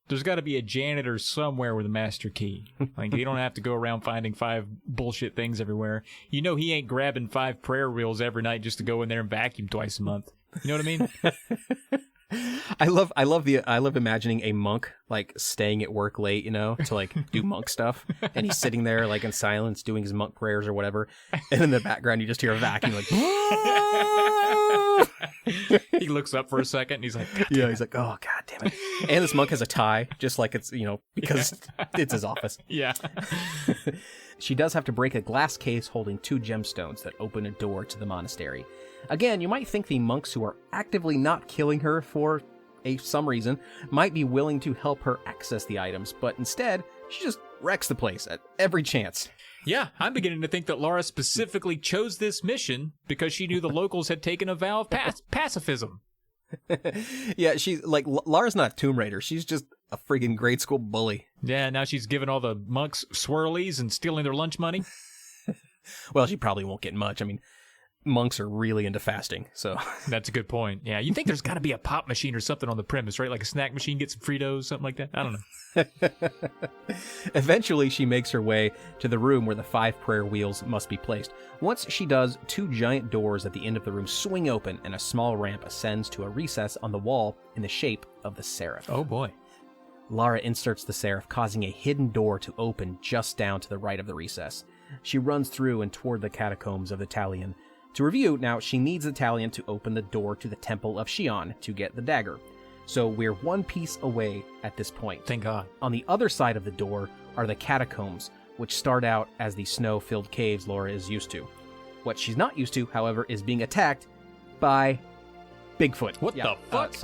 there's got to be a janitor somewhere with a master key. Like, you don't have to go around finding 5 bullshit things everywhere. You know he ain't grabbing 5 prayer wheels every night just to go in there and vacuum twice a month. You know what I mean? I love imagining a monk like staying at work late, to like do monk stuff, and he's sitting there like in silence doing his monk prayers or whatever, and in the background you just hear a vacuum like. He looks up for a second and he's like, yeah, he's like, oh god damn it! And this monk has a tie, just like it's because it's his office. Yeah. She does have to break a glass case holding 2 gemstones that open a door to the monastery. Again, you might think the monks who are actively not killing her for some reason might be willing to help her access the items, but instead, she just wrecks the place at every chance. Yeah, I'm beginning to think that Lara specifically chose this mission because she knew the locals had taken a vow of pacifism. Yeah, she's like, Lara's not a Tomb Raider. She's just a friggin' grade school bully. Yeah, now she's giving all the monks swirlies and stealing their lunch money. Well, she probably won't get much. I mean, monks are really into fasting, so. That's a good point. Yeah, you think there's got to be a pop machine or something on the premise, right? Like a snack machine, get some Fritos, something like that? I don't know. Eventually, she makes her way to the room where the 5 prayer wheels must be placed. Once she does, 2 giant doors at the end of the room swing open, and a small ramp ascends to a recess on the wall in the shape of the seraph. Oh, boy. Lara inserts the seraph, causing a hidden door to open just down to the right of the recess. She runs through and toward the catacombs of the Talion. To review, now, she needs the Talion to open the door to the Temple of Xi'an to get the dagger. So we're 1 piece away at this point. Thank God. On the other side of the door are the catacombs, which start out as the snow-filled caves Lara is used to. What she's not used to, however, is being attacked by Bigfoot. What the fuck?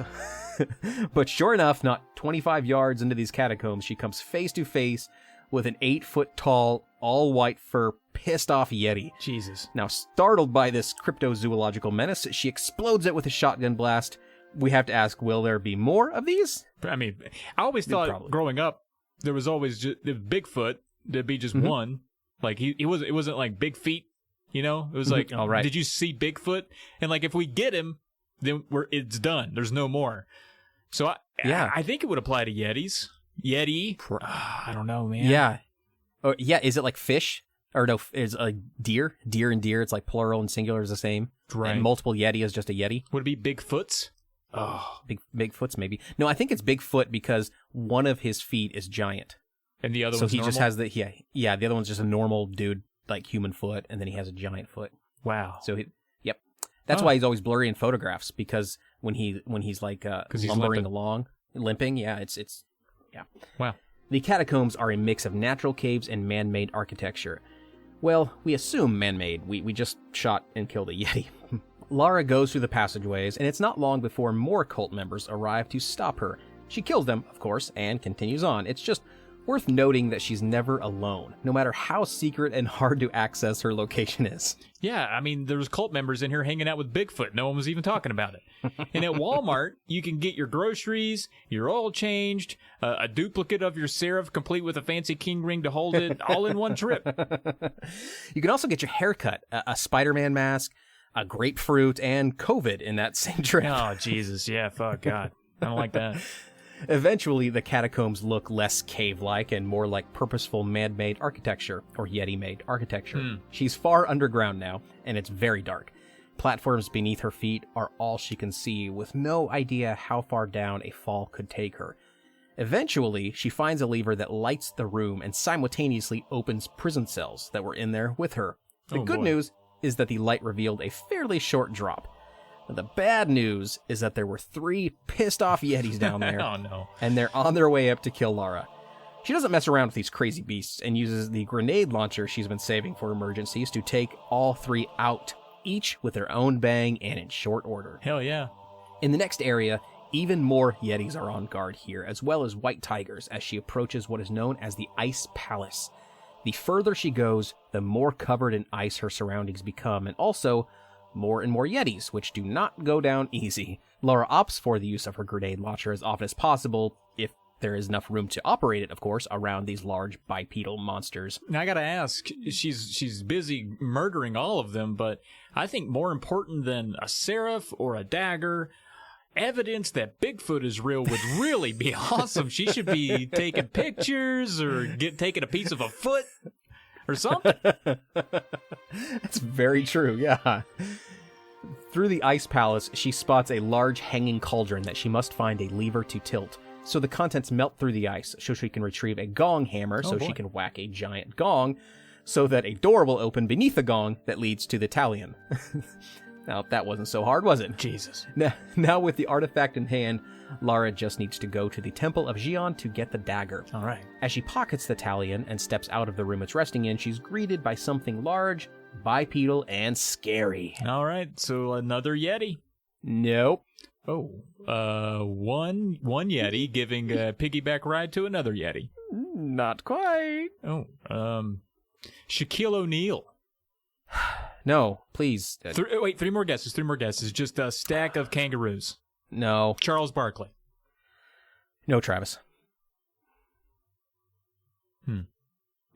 But sure enough, not 25 yards into these catacombs, she comes face to face with an 8-foot-tall, all-white fur, pissed-off Yeti. Jesus. Now, startled by this cryptozoological menace, she explodes it with a shotgun blast. We have to ask, will there be more of these? I mean, I always thought growing up, there was always just Bigfoot. There'd be just one. Like, it wasn't like Big Feet, It was like, all right. Did you see Bigfoot? And like, if we get him, then it's done. There's no more. So I think it would apply to Yetis. Yeti. I don't know, man. Yeah. Oh, yeah. Is it like fish? Or no, is like deer? Deer and deer, it's like plural and singular is the same. Right. And multiple Yeti is just a Yeti. Would it be Bigfoots? Oh. Bigfoots, maybe. No, I think it's Bigfoot because one of his feet is giant. And the other so one's he normal? just has the, the other one's just a normal dude, like human foot, and then he has a giant foot. Wow. So yep. That's why he's always blurry in photographs, because when he's like lumbering along, limping, yeah. Wow. The catacombs are a mix of natural caves and man-made architecture. Well, we assume man-made. We just shot and killed a Yeti. Lara goes through the passageways, and it's not long before more cult members arrive to stop her. She kills them, of course, and continues on. It's just worth noting that she's never alone, no matter how secret and hard to access her location is. Yeah, I mean, there's cult members in here hanging out with Bigfoot. No one was even talking about it. And at Walmart, you can get your groceries, your oil changed, a duplicate of your seraph complete with a fancy king ring to hold it, all in one trip. You can also get your hair cut, a Spider-Man mask, a grapefruit, and COVID in that same trip. Oh, Jesus. Yeah, fuck, God. I don't like that. Eventually, the catacombs look less cave-like and more like purposeful man-made architecture, or Yeti-made architecture. She's far underground now, and it's very dark. Platforms beneath her feet are all she can see, with no idea how far down a fall could take her. Eventually, she finds a lever that lights the room and simultaneously opens prison cells that were in there with her. The good news is that the light revealed a fairly short drop. The bad news is that there were 3 pissed-off Yetis down there. Oh, no. And they're on their way up to kill Lara. She doesn't mess around with these crazy beasts and uses the grenade launcher she's been saving for emergencies to take all 3 out, each with their own bang and in short order. Hell yeah. In the next area, even more Yetis are on guard here, as well as white tigers, as she approaches what is known as the Ice Palace. The further she goes, the more covered in ice her surroundings become, and also more and more Yetis, which do not go down easy. Lara opts for the use of her grenade launcher as often as possible, if there is enough room to operate it, of course, around these large bipedal monsters. Now, I gotta ask, she's busy murdering all of them, but I think more important than a seraph or a dagger, evidence that Bigfoot is real would really be awesome. She should be taking pictures or taking a piece of a foot or something. That's very true, yeah. Through the ice palace, she spots a large hanging cauldron that she must find a lever to tilt. So the contents melt through the ice so she can retrieve a gong hammer she can whack a giant gong so that a door will open beneath the gong that leads to the Talion. Now, that wasn't so hard, was it? Jesus. Now with the artifact in hand, Lara just needs to go to the Temple of Xi'an to get the dagger. All right. As she pockets the Talion and steps out of the room it's resting in, she's greeted by something large, bipedal, and scary. All right, so another Yeti. Nope. Oh, one Yeti giving a piggyback ride to another Yeti. Not quite. Oh, Shaquille O'Neal. No, please. Three more guesses. Just a stack of kangaroos. No. Charles Barkley. No, Travis.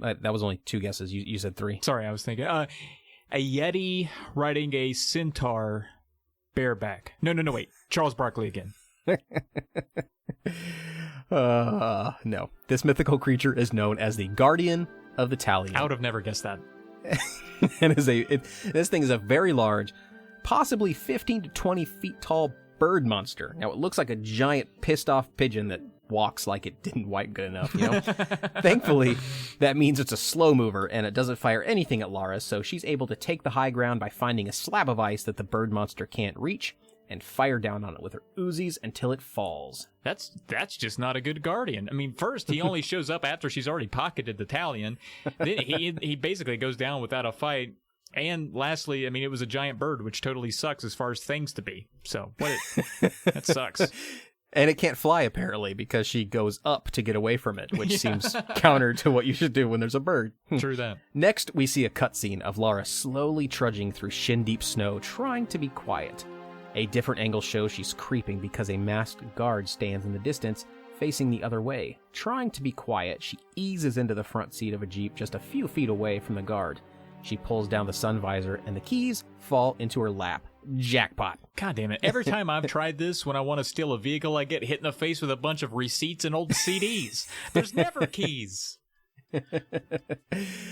That was only 2 guesses. You said 3. Sorry, I was thinking. A Yeti riding a centaur bareback. No, wait. Charles Barkley again. No. This mythical creature is known as the Guardian of the Talion. I would have never guessed that. This thing is a very large, possibly 15 to 20 feet tall bird monster. Now, it looks like a giant pissed off pigeon that walks like it didn't wipe good enough, you know? Thankfully, that means it's a slow mover and it doesn't fire anything at Lara, so she's able to take the high ground by finding a slab of ice that the bird monster can't reach and fire down on it with her Uzis until it falls. That's just not a good guardian. I mean, first, he only shows up after she's already pocketed the Talion. Then he basically goes down without a fight. And lastly, I mean, it was a giant bird, which totally sucks as far as things to be. So, that sucks. And it can't fly, apparently, because she goes up to get away from it, which seems counter to what you should do when there's a bird. True that. Next, we see a cutscene of Lara slowly trudging through shin-deep snow, trying to be quiet. A different angle shows she's creeping because a masked guard stands in the distance, facing the other way. Trying to be quiet, she eases into the front seat of a Jeep just a few feet away from the guard. She pulls down the sun visor, and the keys fall into her lap. Jackpot. God damn it. Every time I've tried this, when I want to steal a vehicle, I get hit in the face with a bunch of receipts and old CDs. There's never keys.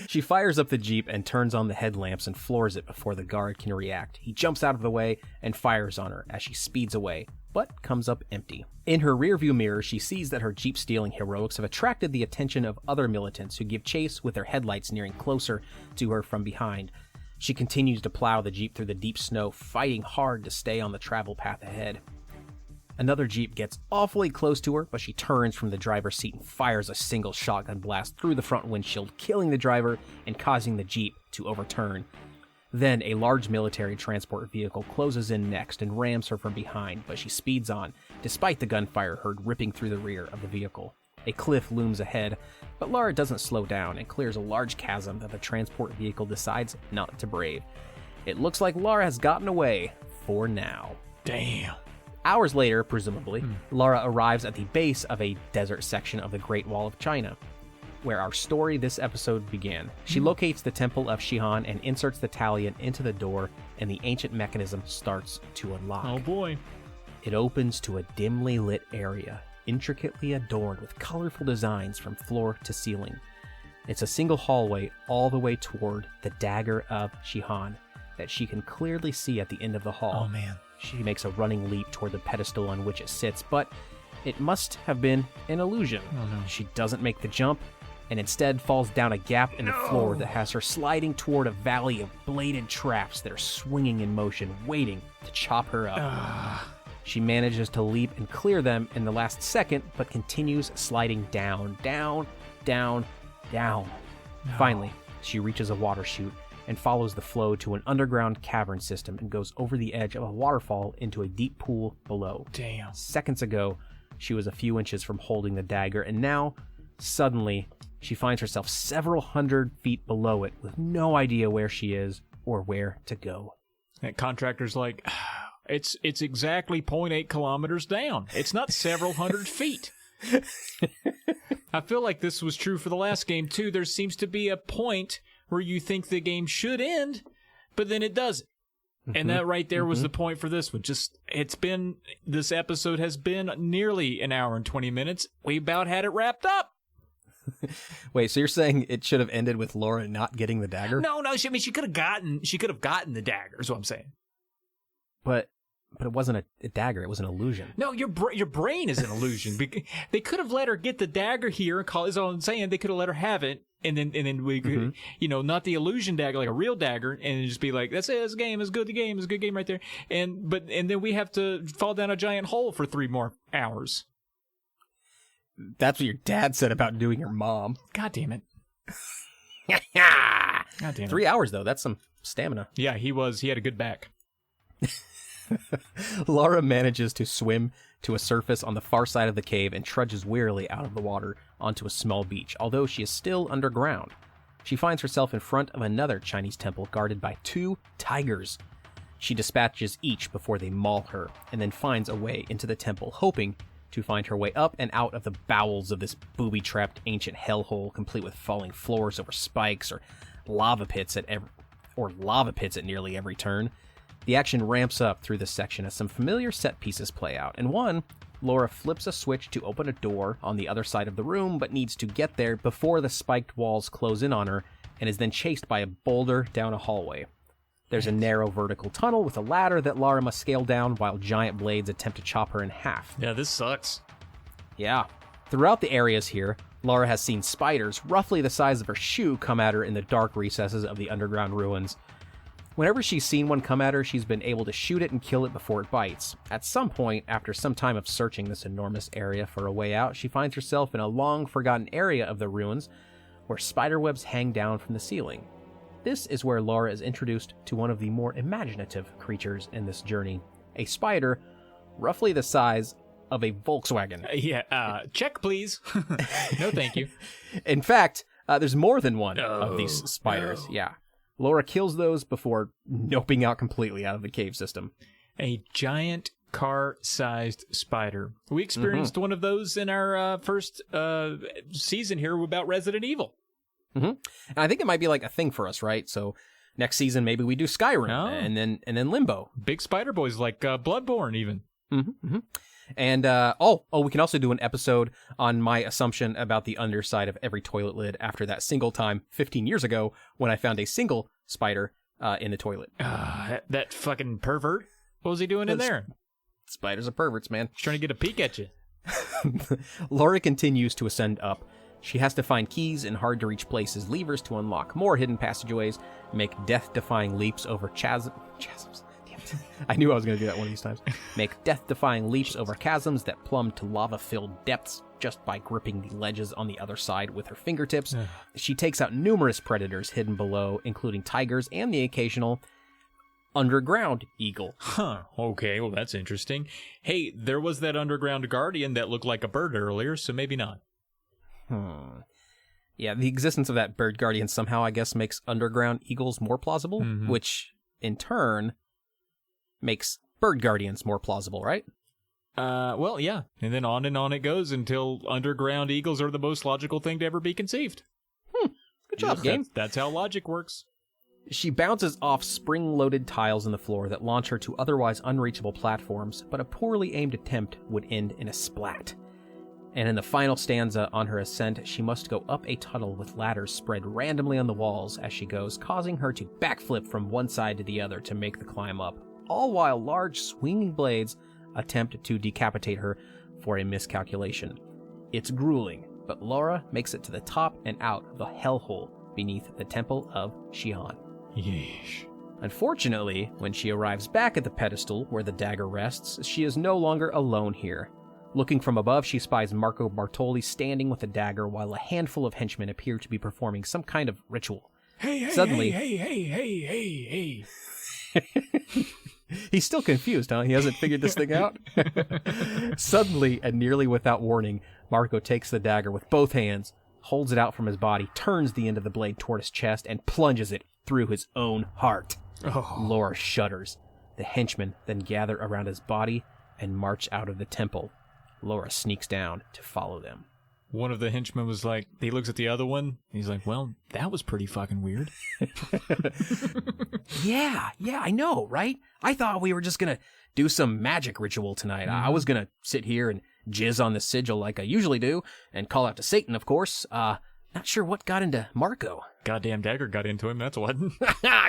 She fires up the Jeep and turns on the headlamps and floors it before the guard can react. He jumps out of the way and fires on her as she speeds away, but comes up empty. In her rearview mirror, she sees that her Jeep stealing heroics have attracted the attention of other militants who give chase with their headlights nearing closer to her from behind. She continues to plow the Jeep through the deep snow, fighting hard to stay on the travel path ahead. Another Jeep gets awfully close to her, but she turns from the driver's seat and fires a single shotgun blast through the front windshield, killing the driver and causing the Jeep to overturn. Then a large military transport vehicle closes in next and rams her from behind, but she speeds on, despite the gunfire heard ripping through the rear of the vehicle. A cliff looms ahead, but Lara doesn't slow down and clears a large chasm that the transport vehicle decides not to brave. It looks like Lara has gotten away for now. Damn. Hours later, presumably, Lara arrives at the base of a desert section of the Great Wall of China, where our story this episode began. She locates the Temple of Xi'an and inserts the Talion into the door, and the ancient mechanism starts to unlock. Oh boy. It opens to a dimly lit area, intricately adorned with colorful designs from floor to ceiling. It's a single hallway all the way toward the Dagger of Xi'an that she can clearly see at the end of the hall. Oh man. She makes a running leap toward the pedestal on which it sits, but it must have been an illusion. Oh no. She doesn't make the jump, and instead falls down a gap in the floor that has her sliding toward a valley of bladed traps that are swinging in motion, waiting to chop her up. She manages to leap and clear them in the last second, but continues sliding down, down, down, down. No. Finally, she reaches a water chute and follows the flow to an underground cavern system and goes over the edge of a waterfall into a deep pool below. Damn. Seconds ago, she was a few inches from holding the dagger, and now, suddenly, she finds herself several hundred feet below it with no idea where she is or where to go. That contractor's like, it's exactly 0.8 kilometers down. It's not several hundred feet. I feel like this was true for the last game, too. There seems to be a point where you think the game should end, but then it doesn't. And that right there was the point for this one. This episode has been nearly an hour and 20 minutes. We about had it wrapped up. Wait, so you're saying it should have ended with Laura not getting the dagger? No, she could have gotten the dagger, is what I'm saying. But it wasn't a dagger, it was an illusion. No, your brain is an illusion. They could have let her get the dagger here and call, is all I'm saying. They could have let her have it, and then we could, not the illusion dagger, like a real dagger, and just be like, that's it, it's a game, it's good, it's a good game right there. And then we have to fall down a giant hole for 3 more hours. That's what your dad said about doing your mom. God damn it. God damn it. 3 hours, though. That's some stamina. Yeah, he had a good back. Lara manages to swim to a surface on the far side of the cave and trudges wearily out of the water onto a small beach, although she is still underground. She finds herself in front of another Chinese temple guarded by 2 tigers. She dispatches each before they maul her, and then finds a way into the temple, hoping to find her way up and out of the bowels of this booby-trapped ancient hellhole, complete with falling floors over spikes or lava pits at nearly every turn. The action ramps up through this section as some familiar set pieces play out. In one, Laura flips a switch to open a door on the other side of the room, but needs to get there before the spiked walls close in on her, and is then chased by a boulder down a hallway. There's a narrow vertical tunnel with a ladder that Lara must scale down while giant blades attempt to chop her in half. Yeah, this sucks. Yeah. Throughout the areas here, Lara has seen spiders roughly the size of her shoe come at her in the dark recesses of the underground ruins. Whenever she's seen one come at her, she's been able to shoot it and kill it before it bites. At some point, after some time of searching this enormous area for a way out, she finds herself in a long-forgotten area of the ruins where spiderwebs hang down from the ceiling. This is where Lara is introduced to one of the more imaginative creatures in this journey, a spider roughly the size of a Volkswagen. Check, please. No, thank you. In fact, there's more than one of these spiders. No. Yeah. Lara kills those before noping out completely out of the cave system. A giant car-sized spider. We experienced one of those in our first season here about Resident Evil. And I think it might be like a thing for us, right? So next season, maybe we do Skyrim and then Limbo. Big spider boys like Bloodborne, even. And we can also do an episode on my assumption about the underside of every toilet lid after that single time 15 years ago when I found a single spider in the toilet. That fucking pervert. What was he doing in there? Spiders are perverts, man. He's trying to get a peek at you. Lara continues to ascend up. She has to find keys in hard-to-reach places, levers to unlock more hidden passageways, make death-defying leaps over chasms. Damn it. I knew I was going to do that one of these times. Make death-defying leaps over chasms that plumb to lava-filled depths just by gripping the ledges on the other side with her fingertips. She takes out numerous predators hidden below, including tigers and the occasional underground eagle. Huh. Okay, well, that's interesting. Hey, there was that underground guardian that looked like a bird earlier, so maybe not. Yeah, the existence of that bird guardian somehow, I guess, makes underground eagles more plausible, which, in turn, makes bird guardians more plausible, right? Well, yeah. And then on it goes until underground eagles are the most logical thing to ever be conceived. Good job, game. That's how logic works. She bounces off spring-loaded tiles in the floor that launch her to otherwise unreachable platforms, but a poorly aimed attempt would end in a splat. And in the final stanza on her ascent, she must go up a tunnel with ladders spread randomly on the walls as she goes, causing her to backflip from one side to the other to make the climb up, all while large swinging blades attempt to decapitate her for a miscalculation. It's grueling, but Lara makes it to the top and out of the hellhole beneath the Temple of Xi'an. Yeesh. Unfortunately, when she arrives back at the pedestal where the dagger rests, she is no longer alone here. Looking from above, she spies Marco Bartoli standing with a dagger while a handful of henchmen appear to be performing some kind of ritual. Suddenly, Hey. He's still confused, huh? He hasn't figured this thing out? Suddenly, and nearly without warning, Marco takes the dagger with both hands, holds it out from his body, turns the end of the blade toward his chest, and plunges it through his own heart. Lara shudders. The henchmen then gather around his body and march out of the temple. Lara sneaks down to follow them. One of the henchmen was like, he looks at the other one. He's like, well, that was pretty fucking weird. Yeah, I know, right? I thought we were just gonna do some magic ritual tonight. I was gonna sit here and jizz on the sigil like I usually do, and call out to Satan, of course. Not sure what got into Marco. Goddamn dagger got into him, that's what.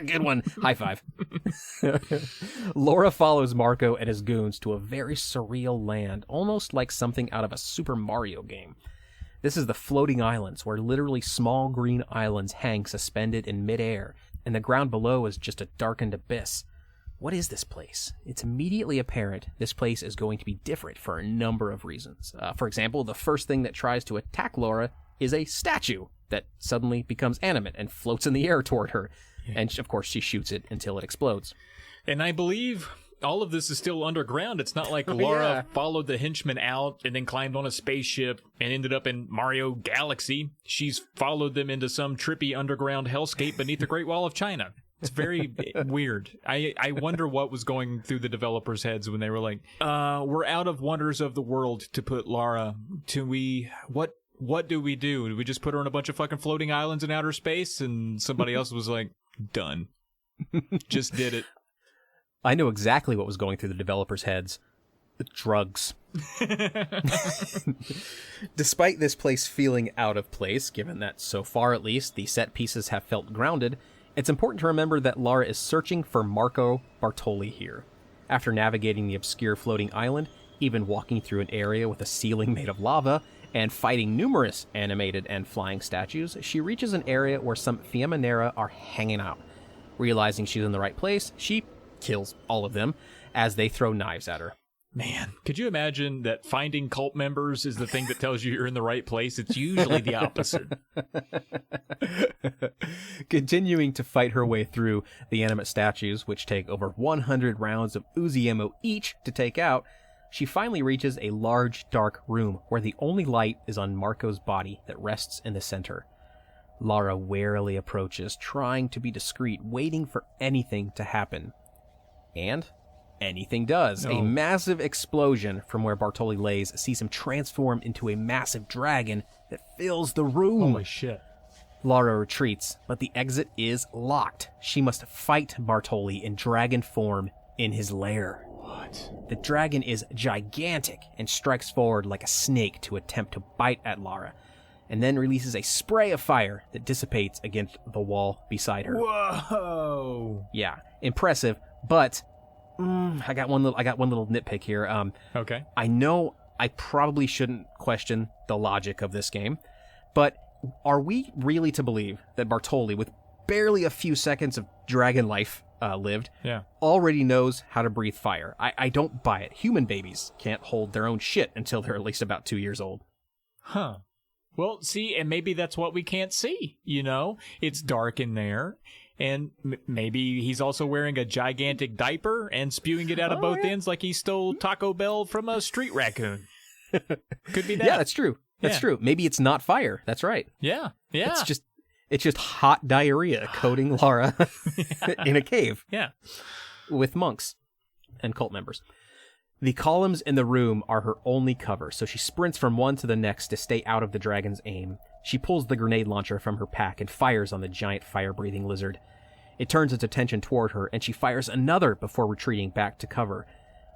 Good one. High five. Laura follows Marco and his goons to a very surreal land, almost like something out of a Super Mario game. This is the floating islands, where literally small green islands hang suspended in midair, and the ground below is just a darkened abyss. What is this place? It's immediately apparent this place is going to be different for a number of reasons. For example, the first thing that tries to attack Laura is a statue that suddenly becomes animate and floats in the air toward her. And, of course, she shoots it until it explodes. And I believe all of this is still underground. It's not like Laura followed the henchmen out and then climbed on a spaceship and ended up in Mario Galaxy. She's followed them into some trippy underground hellscape beneath the Great Wall of China. It's very weird. I wonder what was going through the developers' heads when they were like, we're out of Wonders of the World to put Lara. What do we do? Do we just put her on a bunch of fucking floating islands in outer space? And somebody else was like, done. Just did it. I know exactly what was going through the developers' heads. Drugs. Despite this place feeling out of place, given that so far at least the set pieces have felt grounded, it's important to remember that Lara is searching for Marco Bartoli here. After navigating the obscure floating island, even walking through an area with a ceiling made of lava, and fighting numerous animated and flying statues, she reaches an area where some Fiaminera are hanging out. Realizing she's in the right place, she kills all of them as they throw knives at her. Man, could you imagine that finding cult members is the thing that tells you you're in the right place? It's usually the opposite. Continuing to fight her way through the animate statues, which take over 100 rounds of Uzi ammo each to take out, she finally reaches a large, dark room where the only light is on Marco's body that rests in the center. Lara warily approaches, trying to be discreet, waiting for anything to happen. And anything does. A massive explosion from where Bartoli lays sees him transform into a massive dragon that fills the room. Holy shit. Lara retreats, but the exit is locked. She must fight Bartoli in dragon form in his lair. What? The dragon is gigantic and strikes forward like a snake to attempt to bite at Lara, and then releases a spray of fire that dissipates against the wall beside her. Whoa! Yeah, impressive, but I got one little nitpick here. Okay. I know I probably shouldn't question the logic of this game, but are we really to believe that Bartoli, with barely a few seconds of dragon life lived, already knows how to breathe fire? I don't buy it. Human babies can't hold their own shit until they're at least about 2 years old. Huh. Well, see, and maybe that's what we can't see, you know? It's dark in there, and maybe he's also wearing a gigantic diaper and spewing it out of both ends like he stole Taco Bell from a street raccoon. Could be that. Yeah, that's true. That's true. Maybe it's not fire. That's right. Yeah. It's just hot diarrhea coating Lara in a cave. Yeah. With monks and cult members. The columns in the room are her only cover, so she sprints from one to the next to stay out of the dragon's aim. She pulls the grenade launcher from her pack and fires on the giant fire-breathing lizard. It turns its attention toward her, and she fires another before retreating back to cover.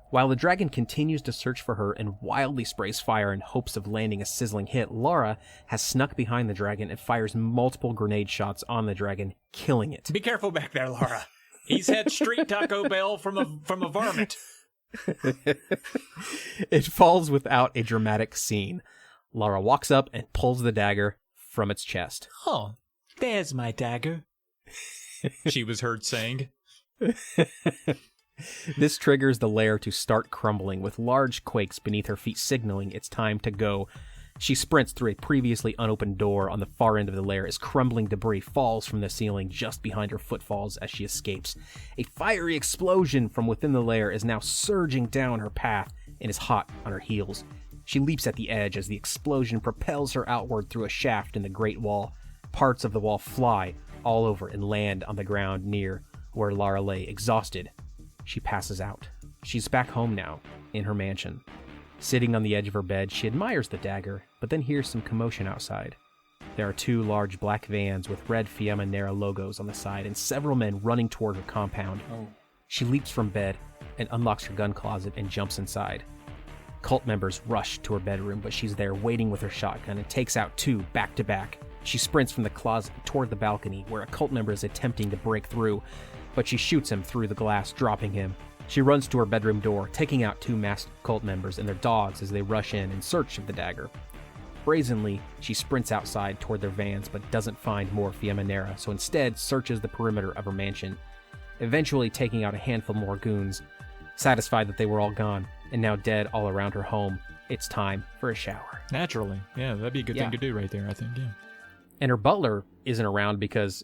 While the dragon continues to search for her and wildly sprays fire in hopes of landing a sizzling hit, Lara has snuck behind the dragon and fires multiple grenade shots on the dragon, killing it. Be careful back there, Lara. He's had street Taco Bell from a varmint. It falls without a dramatic scene. Lara walks up and pulls the dagger from its chest. Oh, there's my dagger, she was heard saying. This triggers the lair to start crumbling, with large quakes beneath her feet signaling it's time to go. She sprints through a previously unopened door on the far end of the lair as crumbling debris falls from the ceiling just behind her footfalls as she escapes. A fiery explosion from within the lair is now surging down her path and is hot on her heels. She leaps at the edge as the explosion propels her outward through a shaft in the great wall. Parts of the wall fly all over and land on the ground near where Lara lay, exhausted. She passes out. She's back home now, in her mansion. Sitting on the edge of her bed, she admires the dagger, but then hears some commotion outside. There are 2 large black vans with red Fiamma Nera logos on the side and several men running toward her compound. She leaps from bed and unlocks her gun closet and jumps inside. Cult members rush to her bedroom, but she's there waiting with her shotgun and takes out 2 back-to-back. She sprints from the closet toward the balcony where a cult member is attempting to break through, but she shoots him through the glass, dropping him. She runs to her bedroom door, taking out 2 masked cult members and their dogs as they rush in search of the dagger. Brazenly, she sprints outside toward their vans but doesn't find more Fiamma Nera, so instead searches the perimeter of her mansion, eventually taking out a handful more goons. Satisfied that they were all gone and now dead all around her home, it's time for a shower. Naturally. Yeah, that'd be a good thing to do right there, I think, yeah. And her butler isn't around because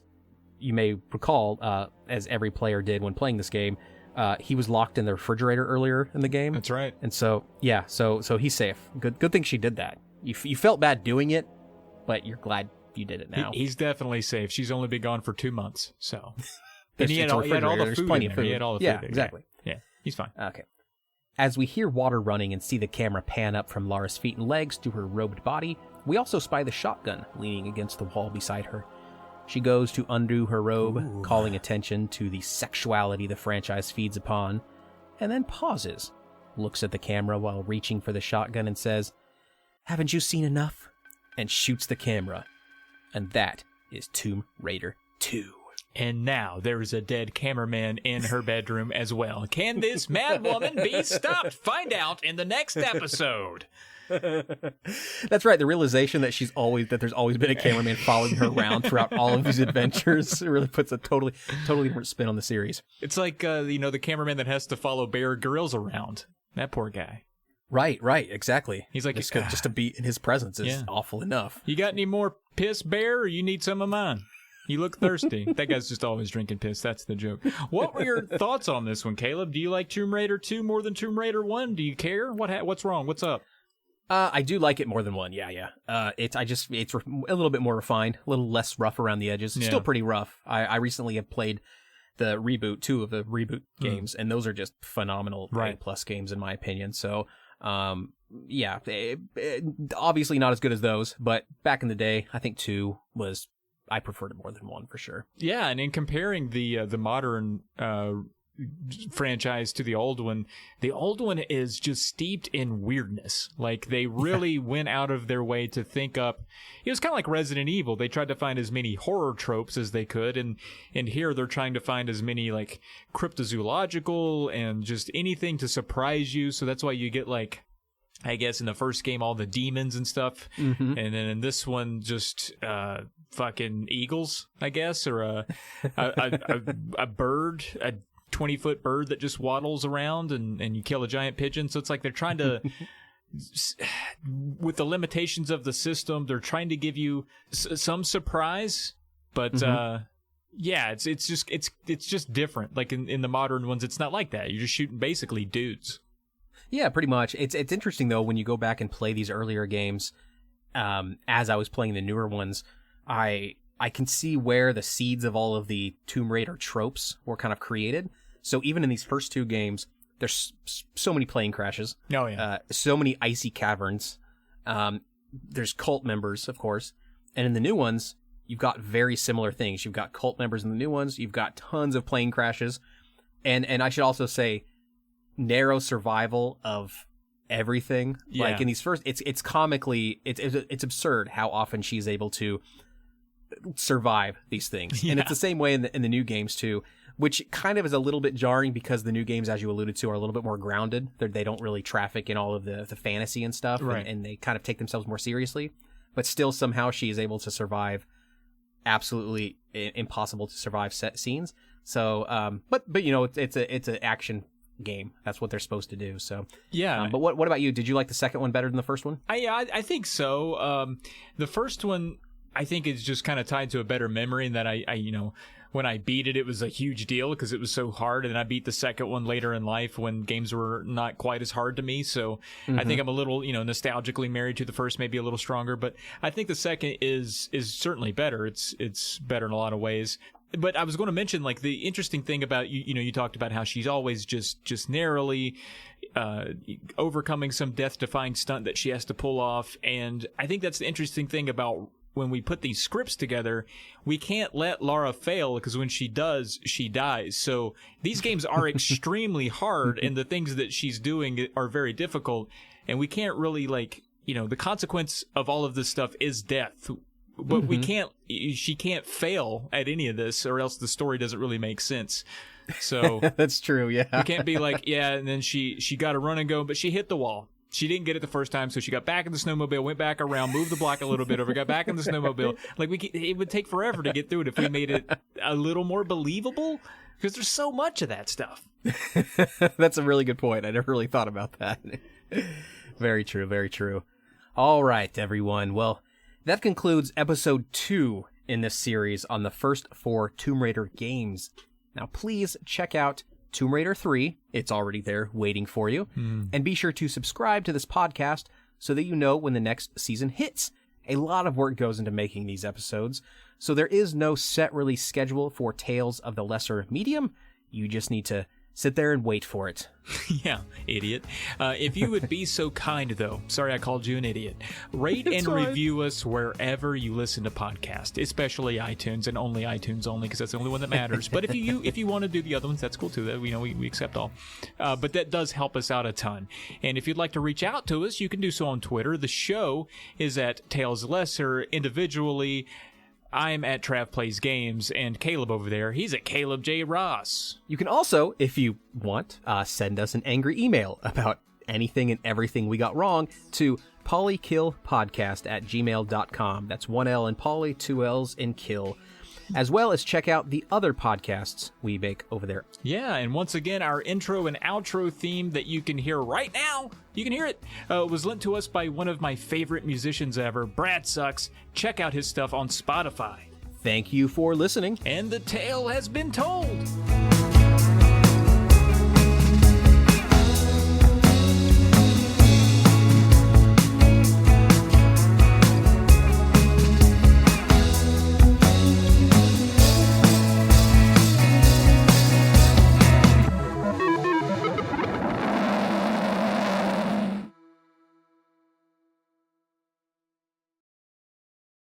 you may recall, as every player did when playing this game, he was locked in the refrigerator earlier in the game. That's right. And so, yeah, so he's safe. Good thing she did that. You felt bad doing it, but you're glad you did it now. He's definitely safe. She's only been gone for 2 months, so. And he had all the food plenty in of there. food. He had all the food. Yeah, there. exactly. Yeah, he's fine. Okay. As we hear water running and see the camera pan up from Lara's feet and legs to her robed body, we also spy the shotgun leaning against the wall beside her. She goes to undo her robe, calling attention to the sexuality the franchise feeds upon, and then pauses, looks at the camera while reaching for the shotgun and says, "Haven't you seen enough?" and shoots the camera. And that is Tomb Raider 2. And now there is a dead cameraman in her bedroom as well. Can this mad woman be stopped? Find out in the next episode. That's right. The realization that there's always been a cameraman following her around throughout all of these adventures really puts a totally different spin on the series. It's like the cameraman that has to follow Bear Grylls around. That poor guy. Right, exactly. He's like, just to be in his presence is awful enough. You got any more piss, Bear, or you need some of mine? You look thirsty. That guy's just always drinking piss. That's the joke. What were your thoughts on this one, Caleb? Do you like Tomb Raider 2 more than Tomb Raider 1? Do you care? What's wrong? What's up? I do like it more than 1. Yeah. It's a little bit more refined, a little less rough around the edges. Still pretty rough. I recently have played the reboot, 2 of the reboot games, and those are just phenomenal A+ games in my opinion. So, obviously not as good as those, but back in the day, I think 2 was. I preferred it more than 1 for sure. Yeah, and in comparing the modern franchise to the old one is just steeped in weirdness. Like, they really went out of their way to think up. It was kind of like Resident Evil. They tried to find as many horror tropes as they could, and here they're trying to find as many like cryptozoological and just anything to surprise you. So that's why you get, like, I guess in the first game all the demons and stuff, and then in this one just fucking eagles, I guess, or a bird, a 20-foot bird that just waddles around, and you kill a giant pigeon. So it's like they're trying to, with the limitations of the system, they're trying to give you some surprise, but it's just different. Like in the modern ones, it's not like that. You're just shooting basically dudes. Yeah, pretty much. It's interesting though when you go back and play these earlier games. As I was playing the newer ones, I can see where the seeds of all of the Tomb Raider tropes were kind of created. So even in these first 2 games, there's so many plane crashes. Oh yeah. So many icy caverns. There's cult members, of course, and in the new ones, you've got very similar things. You've got cult members in the new ones. You've got tons of plane crashes, and I should also say, narrow survival of everything. Yeah. Like in these first, it's comically, it's absurd how often she's able to survive these things. Yeah. And it's the same way in the new games too, which kind of is a little bit jarring because the new games, as you alluded to, are a little bit more grounded. They don't really traffic in all of the fantasy and stuff, right. and they kind of take themselves more seriously. But still, somehow she is able to survive absolutely impossible to survive set scenes. So, but it's an action game. That's what they're supposed to do. So yeah. But what about you? Did you like the second one better than the first one? I think so. The first one, I think, is just kind of tied to a better memory, and that I when I beat it was a huge deal because it was so hard, and I beat the second one later in life when games were not quite as hard to me. So I think I'm a little nostalgically married to the first, maybe a little stronger, but I think the second is certainly better. It's better in a lot of ways. But I was going to mention, like, the interesting thing about you talked about how she's always just narrowly overcoming some death-defying stunt that she has to pull off. And I think that's the interesting thing about when we put these scripts together. We can't let Lara fail, because when she does, she dies. So these games are extremely hard, and the things that she's doing are very difficult. And we can't really, like, the consequence of all of this stuff is death. But she can't fail at any of this, or else the story doesn't really make sense. So That's true, yeah. we can't be like, yeah, and then she got to run and go, but she hit the wall. She didn't get it the first time, so she got back in the snowmobile, went back around, moved the block a little bit over, got back in the snowmobile. Like, it would take forever to get through it if we made it a little more believable, because there's so much of that stuff. That's a really good point. I never really thought about that. Very true, very true. All right, everyone. Well, that concludes episode 2 in this series on the first 4 Tomb Raider games. Now, please check out Tomb Raider 3. It's already there waiting for you. And be sure to subscribe to this podcast so that you know when the next season hits. A lot of work goes into making these episodes, so there is no set release schedule for Tales of the Lesser Medium. You just need to sit there and wait for it. Yeah, idiot. If you would be so kind, though, sorry I called you an idiot, rate and review us wherever you listen to podcasts, especially iTunes, and only iTunes only, because that's the only one that matters. But if you want to do the other ones, that's cool too. That we accept all. But that does help us out a ton. And if you'd like to reach out to us, you can do so on Twitter. The show is at Tales Lesser. Individually, I'm at Trav Plays Games, and Caleb over there, he's at Caleb J. Ross. You can also, if you want, send us an angry email about anything and everything we got wrong to polykillpodcast@gmail.com. That's 1 L in poly, 2 L's in kill. As well as check out the other podcasts we make over there. Yeah, and once again, our intro and outro theme that you can hear right now, you can hear it, was lent to us by one of my favorite musicians ever, Brad Sucks. Check out his stuff on Spotify. Thank you for listening. And the tale has been told.